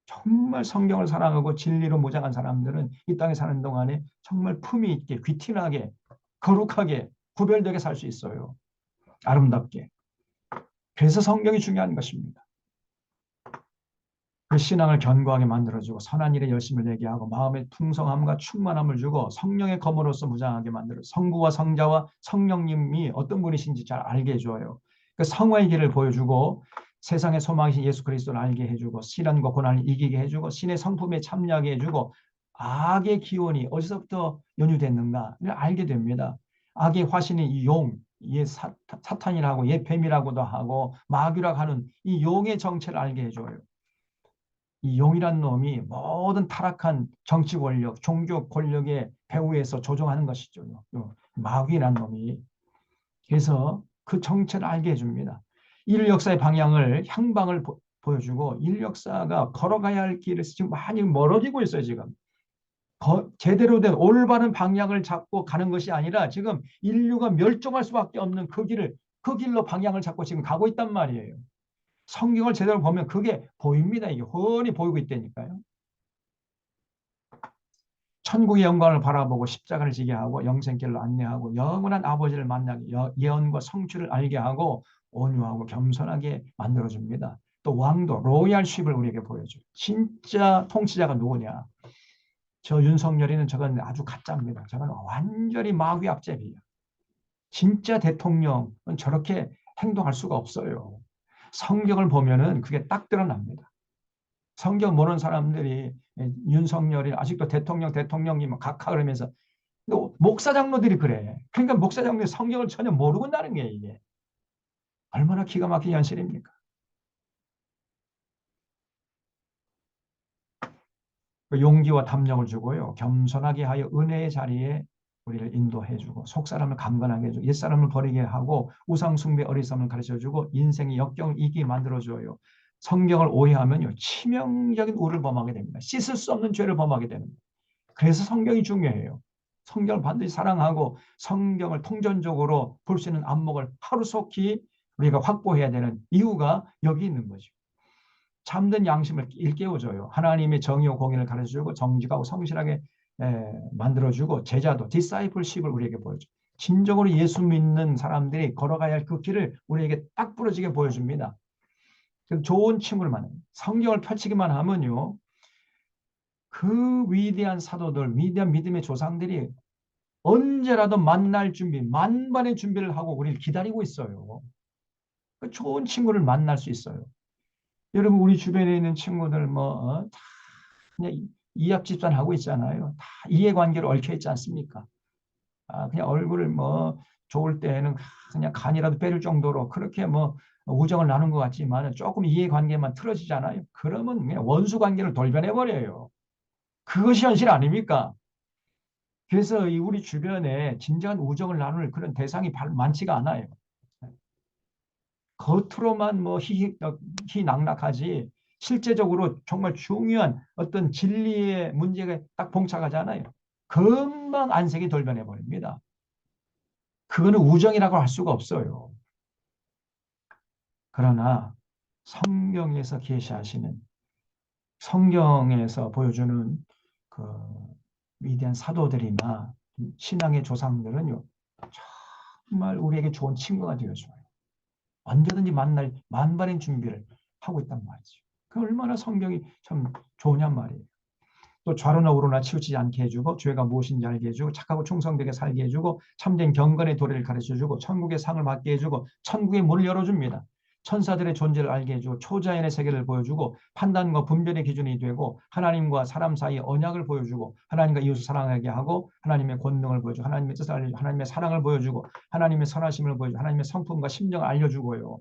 정말 성경을 사랑하고 진리로 무장한 사람들은 이 땅에 사는 동안에 정말 품위 있게 귀티나게 거룩하게 구별되게 살 수 있어요. 아름답게. 그래서 성경이 중요한 것입니다. 그 신앙을 견고하게 만들어주고 선한 일에 열심을 내게 하고 마음의 풍성함과 충만함을 주고 성령의 검으로서 무장하게 만들어 성부와 성자와 성령님이 어떤 분이신지 잘 알게 해줘요. 그 성화의 길을 보여주고 세상의 소망이신 예수 그리스도를 알게 해주고 시련과 고난을 이기게 해주고 신의 성품에 참여하게 해주고 악의 기원이 어디서부터 연유됐는가를 알게 됩니다. 악의 화신이 이 용, 이 사탄이라고 옛 뱀이라고도 하고 마귀라고 하는 이 용의 정체를 알게 해줘요. 이 용이란 놈이 모든 타락한 정치 권력, 종교 권력의 배후에서 조종하는 것이죠. 마귀란 놈이. 그래서 그 정체를 알게 해줍니다. 인류 역사의 방향을 향방을 보여주고 인류 역사가 걸어가야 할 길에서 지금 많이 멀어지고 있어요. 지금 제대로 된 올바른 방향을 잡고 가는 것이 아니라 지금 인류가 멸종할 수밖에 없는 그 길로 방향을 잡고 지금 가고 있단 말이에요. 성경을 제대로 보면 그게 보입니다. 이게 훤히 보이고 있다니까요. 천국의 영광을 바라보고 십자가를 지게 하고 영생길로 안내하고 영원한 아버지를 만나게 예언과 성취를 알게 하고 온유하고 겸손하게 만들어줍니다. 또 왕도 로얄십을 우리에게 보여줘요. 진짜 통치자가 누구냐. 저 윤석열이는 저건 아주 가짜입니다. 저건 완전히 마귀 악재이에요. 진짜 대통령은 저렇게 행동할 수가 없어요. 성경을 보면은 그게 딱 드러납니다. 성경 모르는 사람들이 윤석열이 아직도 대통령이 각하 그러면서 목사 장로들이 그래. 그러니까 목사 장로들이 성경을 전혀 모르고 나는 게 이게 얼마나 기가 막힌 현실입니까? 용기와 담력을 주고요. 겸손하게 하여 은혜의 자리에 우리를 인도해주고 속사람을 강건하게 해주고 옛사람을 버리게 하고 우상숭배 어리석음을 가르쳐주고 인생의 역경을 이기게 만들어줘요. 성경을 오해하면요. 치명적인 우를 범하게 됩니다. 씻을 수 없는 죄를 범하게 됩니다. 그래서 성경이 중요해요. 성경을 반드시 사랑하고 성경을 통전적으로 볼 수 있는 안목을 하루속히 우리가 확보해야 되는 이유가 여기 있는 거죠. 참된 양심을 일깨워줘요. 하나님의 정의와 공의를 가르쳐주고 정직하고 성실하게 만들어주고 제자도 디사이플십을 우리에게 보여줘. 진정으로 예수 믿는 사람들이 걸어가야 할 그 길을 우리에게 딱 부러지게 보여줍니다. 좋은 친구를 만나요. 성경을 펼치기만 하면요. 그 위대한 사도들, 위대한 믿음의 조상들이 언제라도 만날 준비, 만반의 준비를 하고 우리를 기다리고 있어요. 그 좋은 친구를 만날 수 있어요. 여러분 우리 주변에 있는 친구들 다 그냥 이합 집산 하고 있잖아요. 다 이해관계로 얽혀 있지 않습니까? 그냥 얼굴을 좋을 때는 그냥 간이라도 빼릴 정도로 그렇게 우정을 나눈 것 같지만 조금 이해관계만 틀어지잖아요. 그러면 그냥 원수 관계를 돌변해 버려요. 그것이 현실 아닙니까? 그래서 우리 주변에 진정한 우정을 나눌 그런 대상이 많지가 않아요. 겉으로만 희낙낙하지 실제적으로 정말 중요한 어떤 진리의 문제가 딱 봉착하잖아요. 금방 안색이 돌변해 버립니다. 그거는 우정이라고 할 수가 없어요. 그러나 성경에서 계시하시는 성경에서 보여주는 그 위대한 사도들이나 신앙의 조상들은요. 정말 우리에게 좋은 친구가 되어줘요. 언제든지 만날 만반의 준비를 하고 있단 말이죠. 그 얼마나 성경이 참 좋으냔 말이에요. 또 좌로나 우로나 치우치지 않게 해주고 죄가 무엇인지 알게 해주고 착하고 충성되게 살게 해주고 참된 경건의 도리를 가르쳐주고 천국의 상을 받게 해주고 천국의 문을 열어줍니다. 천사들의 존재를 알게 해주고 초자연의 세계를 보여주고 판단과 분별의 기준이 되고 하나님과 사람 사이의 언약을 보여주고 하나님과 이웃을 사랑하게 하고 하나님의 권능을 보여주고 하나님의 뜻을 알려주고 하나님의 사랑을 보여주고 하나님의 선하심을 보여주고 하나님의 성품과 심정을 알려주고요.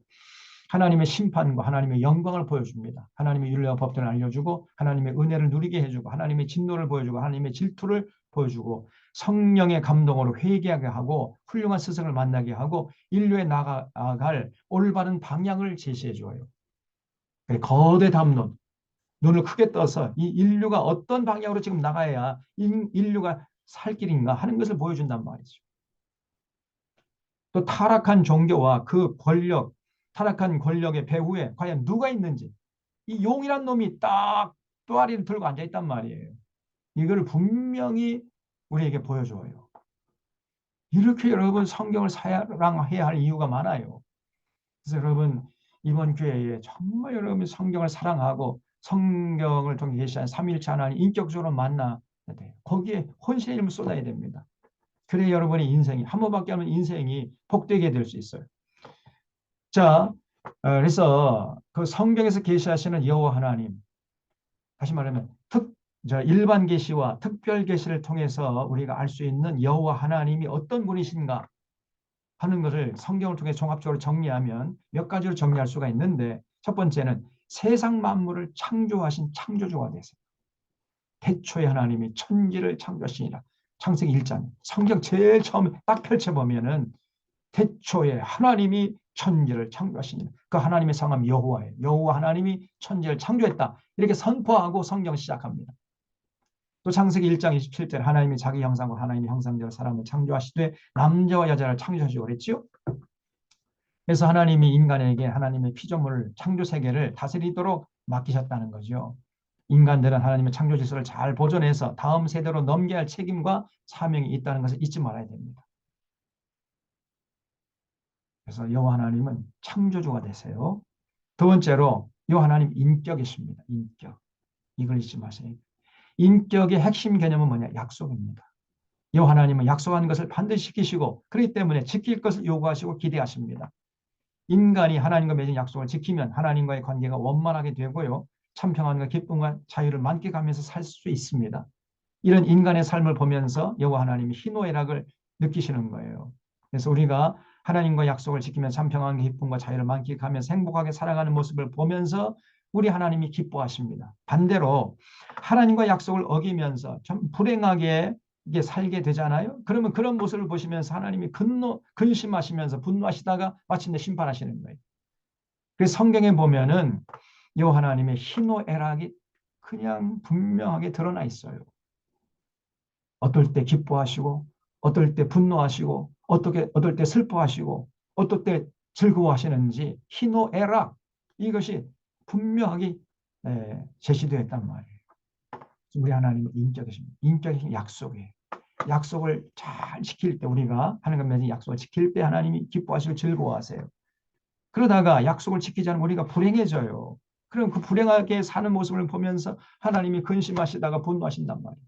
하나님의 심판과 하나님의 영광을 보여줍니다. 하나님의 윤리와 법들을 알려주고 하나님의 은혜를 누리게 해주고 하나님의 진노를 보여주고 하나님의 질투를 보여주고 성령의 감동으로 회개하게 하고 훌륭한 스승을 만나게 하고 인류에 나아갈 올바른 방향을 제시해 줘요. 거대 담론, 눈을 크게 떠서 이 인류가 어떤 방향으로 지금 나가야 인류가 살 길인가 하는 것을 보여준단 말이죠. 또 타락한 종교와 그 권력, 타락한 권력의 배후에 과연 누가 있는지 이 용이란 놈이 딱 또아리를 들고 앉아있단 말이에요. 이걸 분명히 우리에게 보여줘요. 이렇게 여러분 성경을 사랑해야 할 이유가 많아요. 그래서 여러분 이번 기회에 정말 여러분 성경을 사랑하고 성경을 통해 계시한 삼위일체 하나님 인격적으로 만나야 돼요. 거기에 혼신의 힘을 쏟아야 됩니다. 그래 여러분의 인생이 한 번밖에 없는 인생이 복되게 될 수 있어요. 자, 그래서 그 성경에서 계시하시는 여호와 하나님, 다시 말하면 일반 계시와 특별 계시를 통해서 우리가 알 수 있는 여호와 하나님이 어떤 분이신가 하는 것을 성경을 통해 종합적으로 정리하면 몇 가지로 정리할 수가 있는데 첫 번째는 세상 만물을 창조하신 창조주가 되세요. 태초에 하나님이 천지를 창조하시니라. 창세기 1장 성경 제일 처음 딱 펼쳐보면은 태초에 하나님이 천지를 창조하시니라. 그 하나님의 성함 여호와예요. 여호와 하나님이 천지를 창조했다. 이렇게 선포하고 성경 시작합니다. 또 창세기 1장 27절 하나님이 자기 형상과 하나님의 형상대로 사람을 창조하시되 남자와 여자를 창조하시고 그랬지요. 그래서 하나님이 인간에게 하나님의 피조물 창조 세계를 다스리도록 맡기셨다는 거죠. 인간들은 하나님의 창조 질서를 잘 보존해서 다음 세대로 넘겨야 할 책임과 사명이 있다는 것을 잊지 말아야 됩니다. 그래서 여호와 하나님은 창조주가 되세요. 두 번째로 여호와 하나님 인격이십니다. 인격. 이걸 잊지 마세요. 인격의 핵심 개념은 뭐냐? 약속입니다. 여호와 하나님은 약속한 것을 반드시 지키시고 그렇기 때문에 지킬 것을 요구하시고 기대하십니다. 인간이 하나님과 맺은 약속을 지키면 하나님과의 관계가 원만하게 되고요. 참 평안과 기쁨과 자유를 만끽하면서 살 수 있습니다. 이런 인간의 삶을 보면서 여호와 하나님이 희노애락을 느끼시는 거예요. 그래서 우리가 하나님과 약속을 지키며 참 평안과 기쁨과 자유를 만끽하면서 행복하게 살아가는 모습을 보면서 우리 하나님이 기뻐하십니다. 반대로 하나님과 약속을 어기면서 좀 불행하게 이게 살게 되잖아요. 그러면 그런 모습을 보시면서 하나님이 근심하시면서 분노하시다가 마침내 심판하시는 거예요. 그래서 성경에 보면은 여호와 하나님의 희노애락이 그냥 분명하게 드러나 있어요. 어떨 때 기뻐하시고 어떨 때 분노하시고 어떨 때 슬퍼하시고 어떨 때 즐거워하시는지 희노애락 이것이 분명하게 제시되어 있단 말이에요. 우리 하나님은 인격이십니다. 인격이 약속이에요. 약속을 잘 지킬 때 우리가 하나님과 맺은 약속을 지킬 때 하나님이 기뻐하시고 즐거워하세요. 그러다가 약속을 지키지 않으면 우리가 불행해져요. 그럼 그 불행하게 사는 모습을 보면서 하나님이 근심하시다가 분노하신단 말이에요.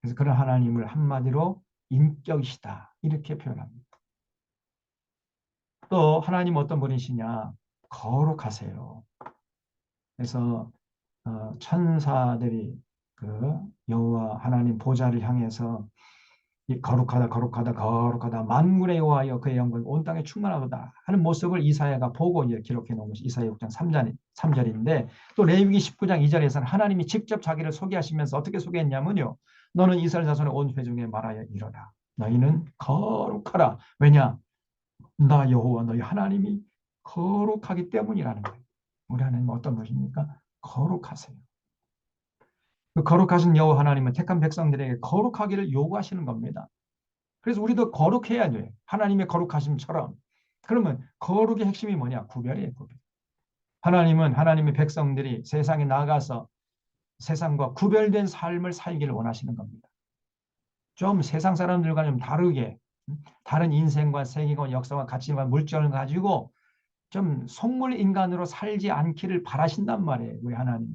그래서 그런 하나님을 한마디로 인격이시다 이렇게 표현합니다. 또 하나님 어떤 분이시냐? 거룩하세요. 그래서 천사들이 그 여호와 하나님 보좌를 향해서 거룩하다 거룩하다 거룩하다 만군의 여호와여 그의 영광이 온 땅에 충만하도다 하는 모습을 이사야가 보고 이제 기록해 놓은 것이 이사야 6장 3절인데 또 레위기 19장 2절에서는 하나님이 직접 자기를 소개하시면서 어떻게 소개했냐면요. 너는 이스라엘 자손의 온 회중에 말하여 이르라. 너희는 거룩하라. 왜냐? 나 여호와 너희 하나님이 거룩하기 때문이라는 거예요. 우리 하나님은 어떤 분이십니까? 거룩하세요. 그 거룩하신 여호와 하나님은 택한 백성들에게 거룩하기를 요구하시는 겁니다. 그래서 우리도 거룩해야 돼요. 하나님의 거룩하심처럼. 그러면 거룩의 핵심이 뭐냐? 구별이에요. 구별. 하나님은 하나님의 백성들이 세상에 나가서 세상과 구별된 삶을 살기를 원하시는 겁니다. 좀 세상 사람들과 좀 다르게 다른 인생과 세계관, 역사와 가치와 물질을 가지고 좀 속물 인간으로 살지 않기를 바라신단 말이에요. 우리 하나님이.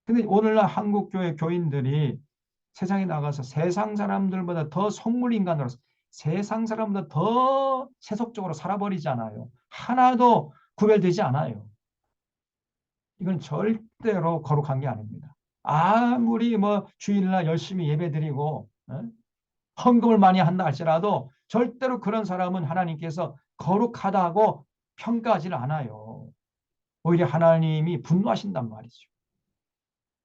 근데 오늘날 한국교회 교인들이 세상에 나가서 세상 사람들보다 더 속물 인간으로 세상 사람보다 더 세속적으로 살아버리잖아요. 하나도 구별되지 않아요. 이건 절대로 거룩한 게 아닙니다. 아무리 뭐 주일날 열심히 예배드리고 헌금을 많이 한다 할지라도 절대로 그런 사람은 하나님께서 거룩하다고 평가하지는 않아요. 오히려 하나님이 분노하신단 말이죠.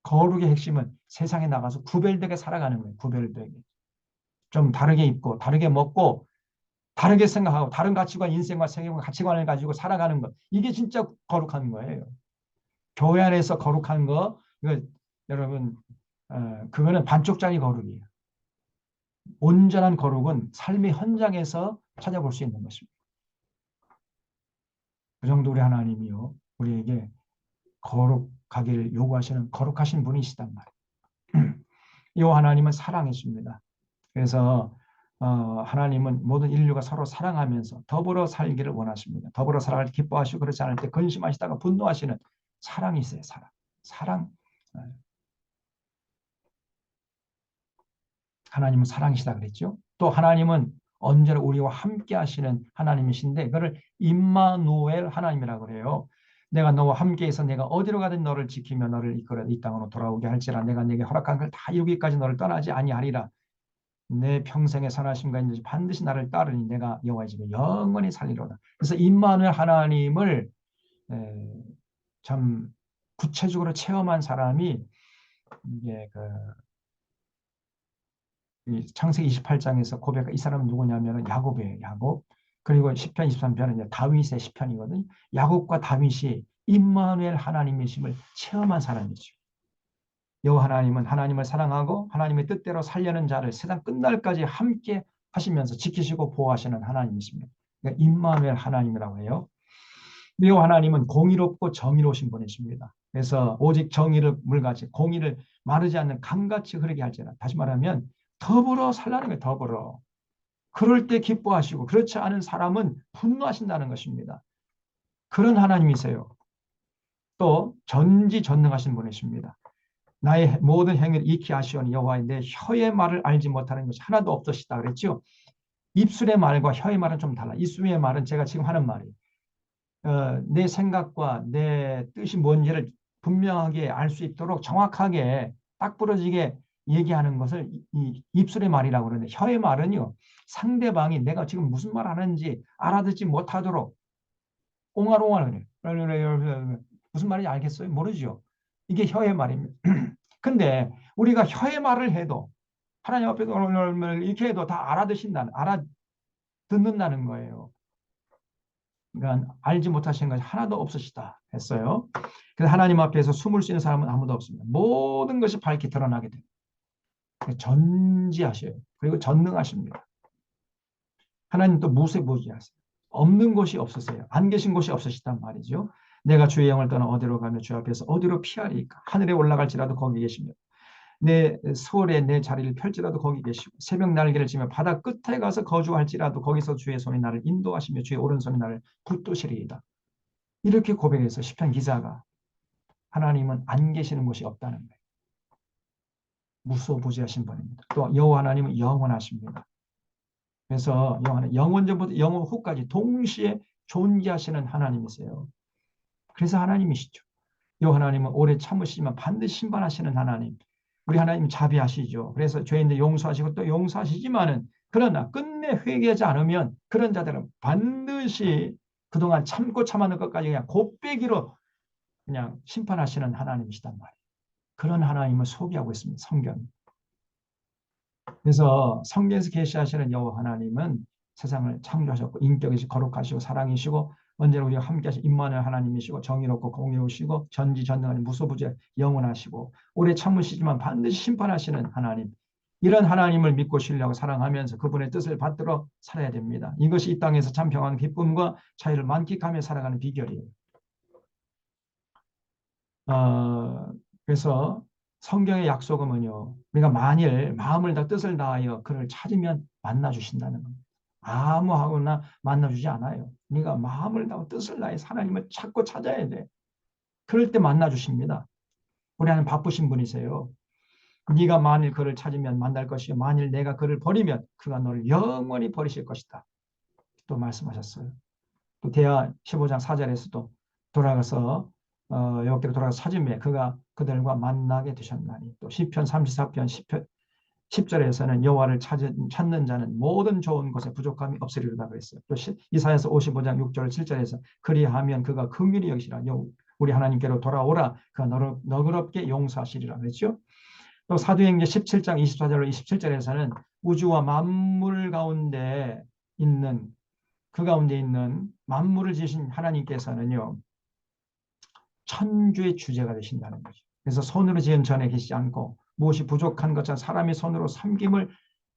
거룩의 핵심은 세상에 나가서 구별되게 살아가는 거예요. 구별되게. 좀 다르게 입고 다르게 먹고 다르게 생각하고 다른 가치관, 인생과 세계관, 가치관을 가지고 살아가는 것. 이게 진짜 거룩한 거예요. 교회 안에서 거룩한 거, 이거 여러분, 그거는 반쪽짜리 거룩이에요. 온전한 거룩은 삶의 현장에서 찾아볼 수 있는 것입니다. 그 정도 우리 하나님이요, 우리에게 거룩하기를 요구하시는 거룩하신 분이시단 말이에요. 이 하나님은 사랑이십니다. 그래서 하나님은 모든 인류가 서로 사랑하면서 더불어 살기를 원하십니다. 더불어 살아갈 때 기뻐하시고 그렇지 않을 때 근심하시다가 분노하시는 사랑이 있어요. 사랑. 사랑. 하나님은 사랑이시다 그랬죠. 또 하나님은 언제나 우리와 함께 하시는 하나님이신데 그를 임마누엘 하나님이라고 그래요. 내가 너와 함께해서 내가 어디로 가든 너를 지키며 너를 이끌어 이 땅으로 돌아오게 할지라 내가 네게 허락한 걸 다 이루기까지 너를 떠나지 아니하리라. 내 평생의 선하심과 인도시 반드시 나를 따르니 내가 여호와의 집에 영원히 살리로다. 그래서 임마누엘 하나님을 참 구체적으로 체험한 사람이 이게 이 창세기 28장에서 고백 이 사람은 누구냐면은 야곱이에요. 야곱. 그리고 시편 23편은 이제 다윗의 시편이거든요. 야곱과 다윗이 임마누엘 하나님이심을 체험한 사람이죠. 여호와 하나님은 하나님을 사랑하고 하나님의 뜻대로 살려는 자를 세상 끝날까지 함께 하시면서 지키시고 보호하시는 하나님이십니다. 그러니까 임마누엘 하나님이라고 해요. 여호와 하나님은 공의롭고 정의로우신 분이십니다. 그래서 오직 정의를 물같이 공의를 마르지 않는 강같이 흐르게 할지라. 다시 말하면 더불어 살라는 거예요. 더불어. 그럴 때 기뻐하시고 그렇지 않은 사람은 분노하신다는 것입니다. 그런 하나님이세요. 또 전지전능하신 분이십니다. 나의 모든 행위를 익히 아시오니 여호와의 내 혀의 말을 알지 못하는 것이 하나도 없으시다 그랬죠. 입술의 말과 혀의 말은 좀 달라. 입술의 말은 제가 지금 하는 말이에요. 내 생각과 내 뜻이 뭔지를 분명하게 알 수 있도록 정확하게 딱 부러지게 얘기하는 것을 이 입술의 말이라고 그러는데 혀의 말은요. 상대방이 내가 지금 무슨 말 하는지 알아듣지 못하도록 옹알옹알 그래. 무슨 말인지 알겠어요? 모르죠. 이게 혀의 말입니다. 근데 우리가 혀의 말을 해도 하나님 앞에서 이렇게 해도 다 알아듣는다는 거예요. 그러니까 알지 못하신 것이 하나도 없으시다 했어요. 그래서 하나님 앞에서 숨을 수 있는 사람은 아무도 없습니다. 모든 것이 밝게 드러나게 됩니다. 전지하셔요. 그리고 전능하십니다. 하나님 또 무세무지하세요. 없는 곳이 없으세요. 안 계신 곳이 없으시단 말이죠. 내가 주의 영을 떠나 어디로 가며 주 앞에서 어디로 피하리까? 하늘에 올라갈지라도 거기 계시며 내 서울에 내 자리를 펼지라도 거기 계시고 새벽 날개를 치며 바다 끝에 가서 거주할지라도 거기서 주의 손이 나를 인도하시며 주의 오른손이 나를 붙드시리이다. 이렇게 고백해서 시편 기자가 하나님은 안 계시는 곳이 없다는 거예요. 무소부지하신 분입니다. 또 여호와 하나님은 영원하십니다. 그래서 영원 전부터 영원 후까지 동시에 존재하시는 하나님이세요. 그래서 하나님이시죠. 여호와 하나님은 오래 참으시지만 반드시 심판하시는 하나님. 우리 하나님 자비하시죠. 그래서 죄인들 용서하시고 또 용서하시지만은 그러나 끝내 회개하지 않으면 그런 자들은 반드시 그동안 참고 참아낸 것까지 그냥 곱빼기로 그냥 심판하시는 하나님이시단 말이에요. 그런 하나님을 소개하고 있습니다. 성경. 그래서 성경에서 계시하시는 여호와 하나님은 세상을 창조하셨고 인격이시고 거룩하시고 사랑이시고 언제나 우리와 함께하신 임마누엘 하나님이시고 정의롭고 공의로우시고 전지전능하신 무소부지 영원하시고 오래 참으시지만 반드시 심판하시는 하나님. 이런 하나님을 믿고 신뢰하고 사랑하면서 그분의 뜻을 받들어 살아야 됩니다. 이것이 이 땅에서 참 평안 기쁨과 자유를 만끽하며 살아가는 비결이에요. 그래서 성경의 약속은요. 우리가 만일 마음을 다 뜻을 다하여 그를 찾으면 만나 주신다는 겁니다. 아무하고나 만나 주지 않아요. 우리가 마음을 다하고 뜻을 다해 하나님을 찾고 찾아야 돼. 그럴 때 만나 주십니다. 우리 하나님 바쁘신 분이세요. 네가 만일 그를 찾으면 만날 것이요 만일 내가 그를 버리면 그가 너를 영원히 버리실 것이다. 또 말씀하셨어요. 또 대하 15장 4절에서도 돌아가서 여호와께로 돌아가서 찾으며 그가 그들과 만나게 되셨나니 또 시편 34편 10절에서는 여호와를 찾는 자는 모든 좋은 것에 부족함이 없으리로다 그랬어요. 또 이사야서 55장 6절 7절에서 그리하면 그가 긍휼히 여기시라 우리 하나님께로 돌아오라 그가 너그럽게 용서하시리라 그랬죠. 또 사도행전 17장 24절로 27절에서는 우주와 만물 가운데 있는 그 가운데 있는 만물을 지으신 하나님께서는요 천주의 주제가 되신다는 거죠. 그래서 손으로 지은 전에 계시지 않고 무엇이 부족한 것처럼 사람의 손으로 섬김을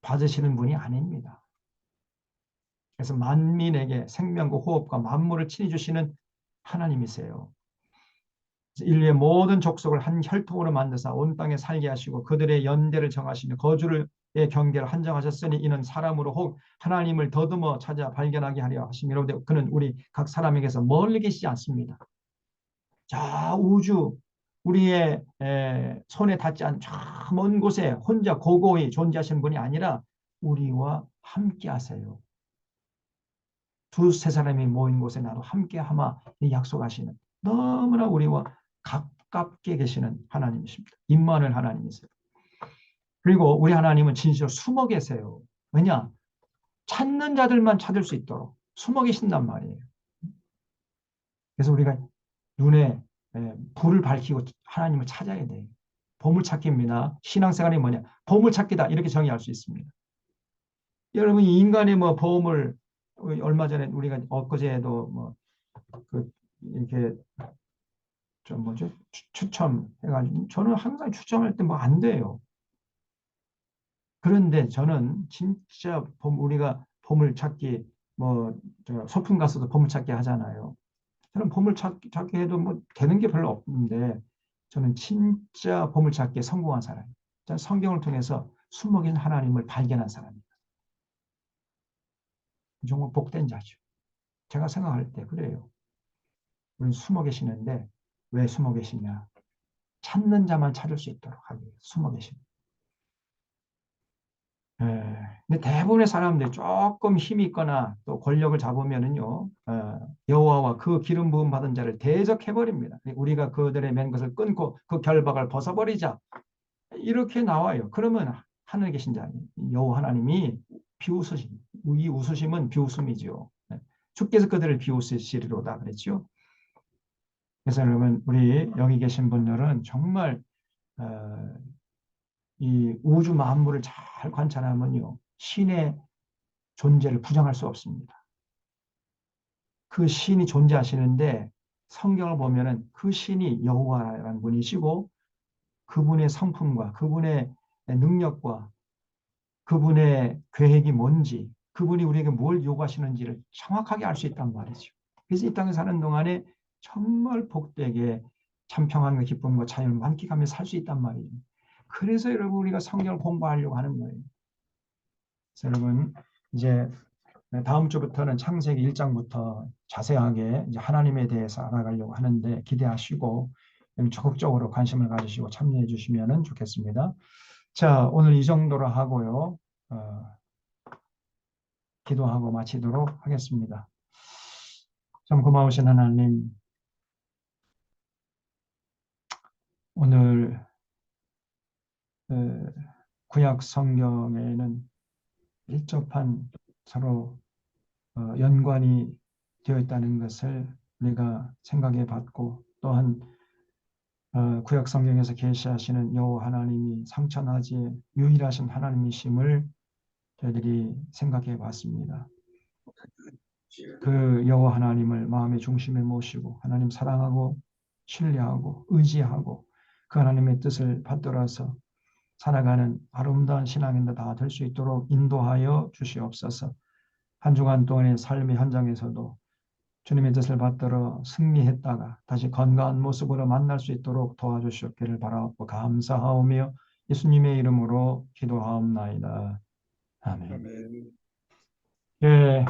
받으시는 분이 아닙니다. 그래서 만민에게 생명과 호흡과 만물을 친히 주시는 하나님이세요. 인류의 모든 족속을 한 혈통으로 만드사 온 땅에 살게 하시고 그들의 연대를 정하시며 거주의 경계를 한정하셨으니 이는 사람으로 혹 하나님을 더듬어 찾아 발견하게 하려 하심이로 그는 우리 각 사람에게서 멀리 계시지 않습니다. 자 우주 우리의 손에 닿지 않은 저 먼 곳에 혼자 고고히 존재하시는 분이 아니라 우리와 함께 하세요. 두세 사람이 모인 곳에 나도 함께 하마 약속하시는 너무나 우리와 가깝게 계시는 하나님이십니다. 임마누엘 하나님이세요. 그리고 우리 하나님은 진실로 숨어 계세요. 왜냐? 찾는 자들만 찾을 수 있도록 숨어 계신단 말이에요. 그래서 우리가 눈에 불을 밝히고 하나님을 찾아야 돼요. 보물찾기입니다. 신앙생활이 뭐냐? 보물찾기다. 이렇게 정의할 수 있습니다. 여러분 인간의 뭐 보험을 얼마 전에 우리가 엊그제도 뭐 이렇게 좀 뭐죠? 추첨해가지고 저는 항상 추첨할 때 뭐 안 돼요. 그런데 저는 진짜 우리가 보물찾기 뭐 소풍 가서도 보물찾기 하잖아요. 저는 보물찾기 해도 뭐 되는 게 별로 없는데 저는 진짜 보물찾기에 성공한 사람이에요. 저는 성경을 통해서 숨어 계신 하나님을 발견한 사람입니다. 정말 복된 자죠. 제가 생각할 때 그래요. 우리는 숨어 계시는데 왜 숨어 계시냐? 찾는 자만 찾을 수 있도록 하기 위해서 숨어 계십니다. 근데 대부분의 사람들이 조금 힘이 있거나 또 권력을 잡으면은요, 여호와와 그 기름 부음 받은 자를 대적해버립니다. 우리가 그들의 맨 것을 끊고 그 결박을 벗어버리자. 이렇게 나와요. 그러면 하늘에 계신 자, 여호와 하나님이 비웃으심, 이 웃으심은 비웃음이죠. 주께서 그들을 비웃으시리로다 그랬죠. 그래서 여러분, 우리 여기 계신 분들은 정말 이 우주 만물을 잘 관찰하면요, 신의 존재를 부정할 수 없습니다. 그 신이 존재하시는데 성경을 보면은 그 신이 여호와라는 분이시고 그분의 성품과 그분의 능력과 그분의 계획이 뭔지 그분이 우리에게 뭘 요구하시는지를 정확하게 알 수 있단 말이죠. 그래서 이 땅에 사는 동안에 정말 복되게 참 평안과 기쁨과 자유를 만끽하며 살 수 있단 말이에요. 그래서 여러분 우리가 성경을 공부하려고 하는 거예요. 그래서 여러분 이제 다음 주부터는 창세기 1장부터 자세하게 이제 하나님에 대해서 알아가려고 하는데 기대하시고 적극적으로 관심을 가지시고 참여해 주시면 좋겠습니다. 자, 오늘 이 정도로 하고요. 기도하고 마치도록 하겠습니다. 참 고마우신 하나님, 오늘 구약 성경에는 밀접한 서로 연관이 되어 있다는 것을 우리가 생각해 봤고 또한 구약 성경에서 계시하시는 여호와 하나님이 상천하지의 유일하신 하나님이심을 저희들이 생각해 봤습니다. 그 여호와 하나님을 마음의 중심에 모시고 하나님 사랑하고 신뢰하고 의지하고 그 하나님의 뜻을 받들어서 살아가는 아름다운 신앙인들 다 될 수 있도록 인도하여 주시옵소서. 한 주간 동안의 삶의 현장에서도 주님의 뜻을 받들어 승리했다가 다시 건강한 모습으로 만날 수 있도록 도와주시옵기를 바라옵고 감사하오며 예수님의 이름으로 기도하옵나이다. 아멘. 아멘. 예,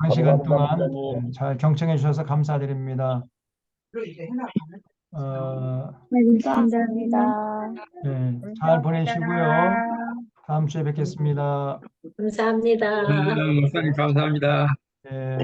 장시간 감사합니다, 동안 목사님. 잘 경청해 주셔서 감사드립니다. 네, 감사합니다. 예, 잘 보내시고요. 다음 주에 뵙겠습니다. 감사합니다. 목사님 감사합니다. 예.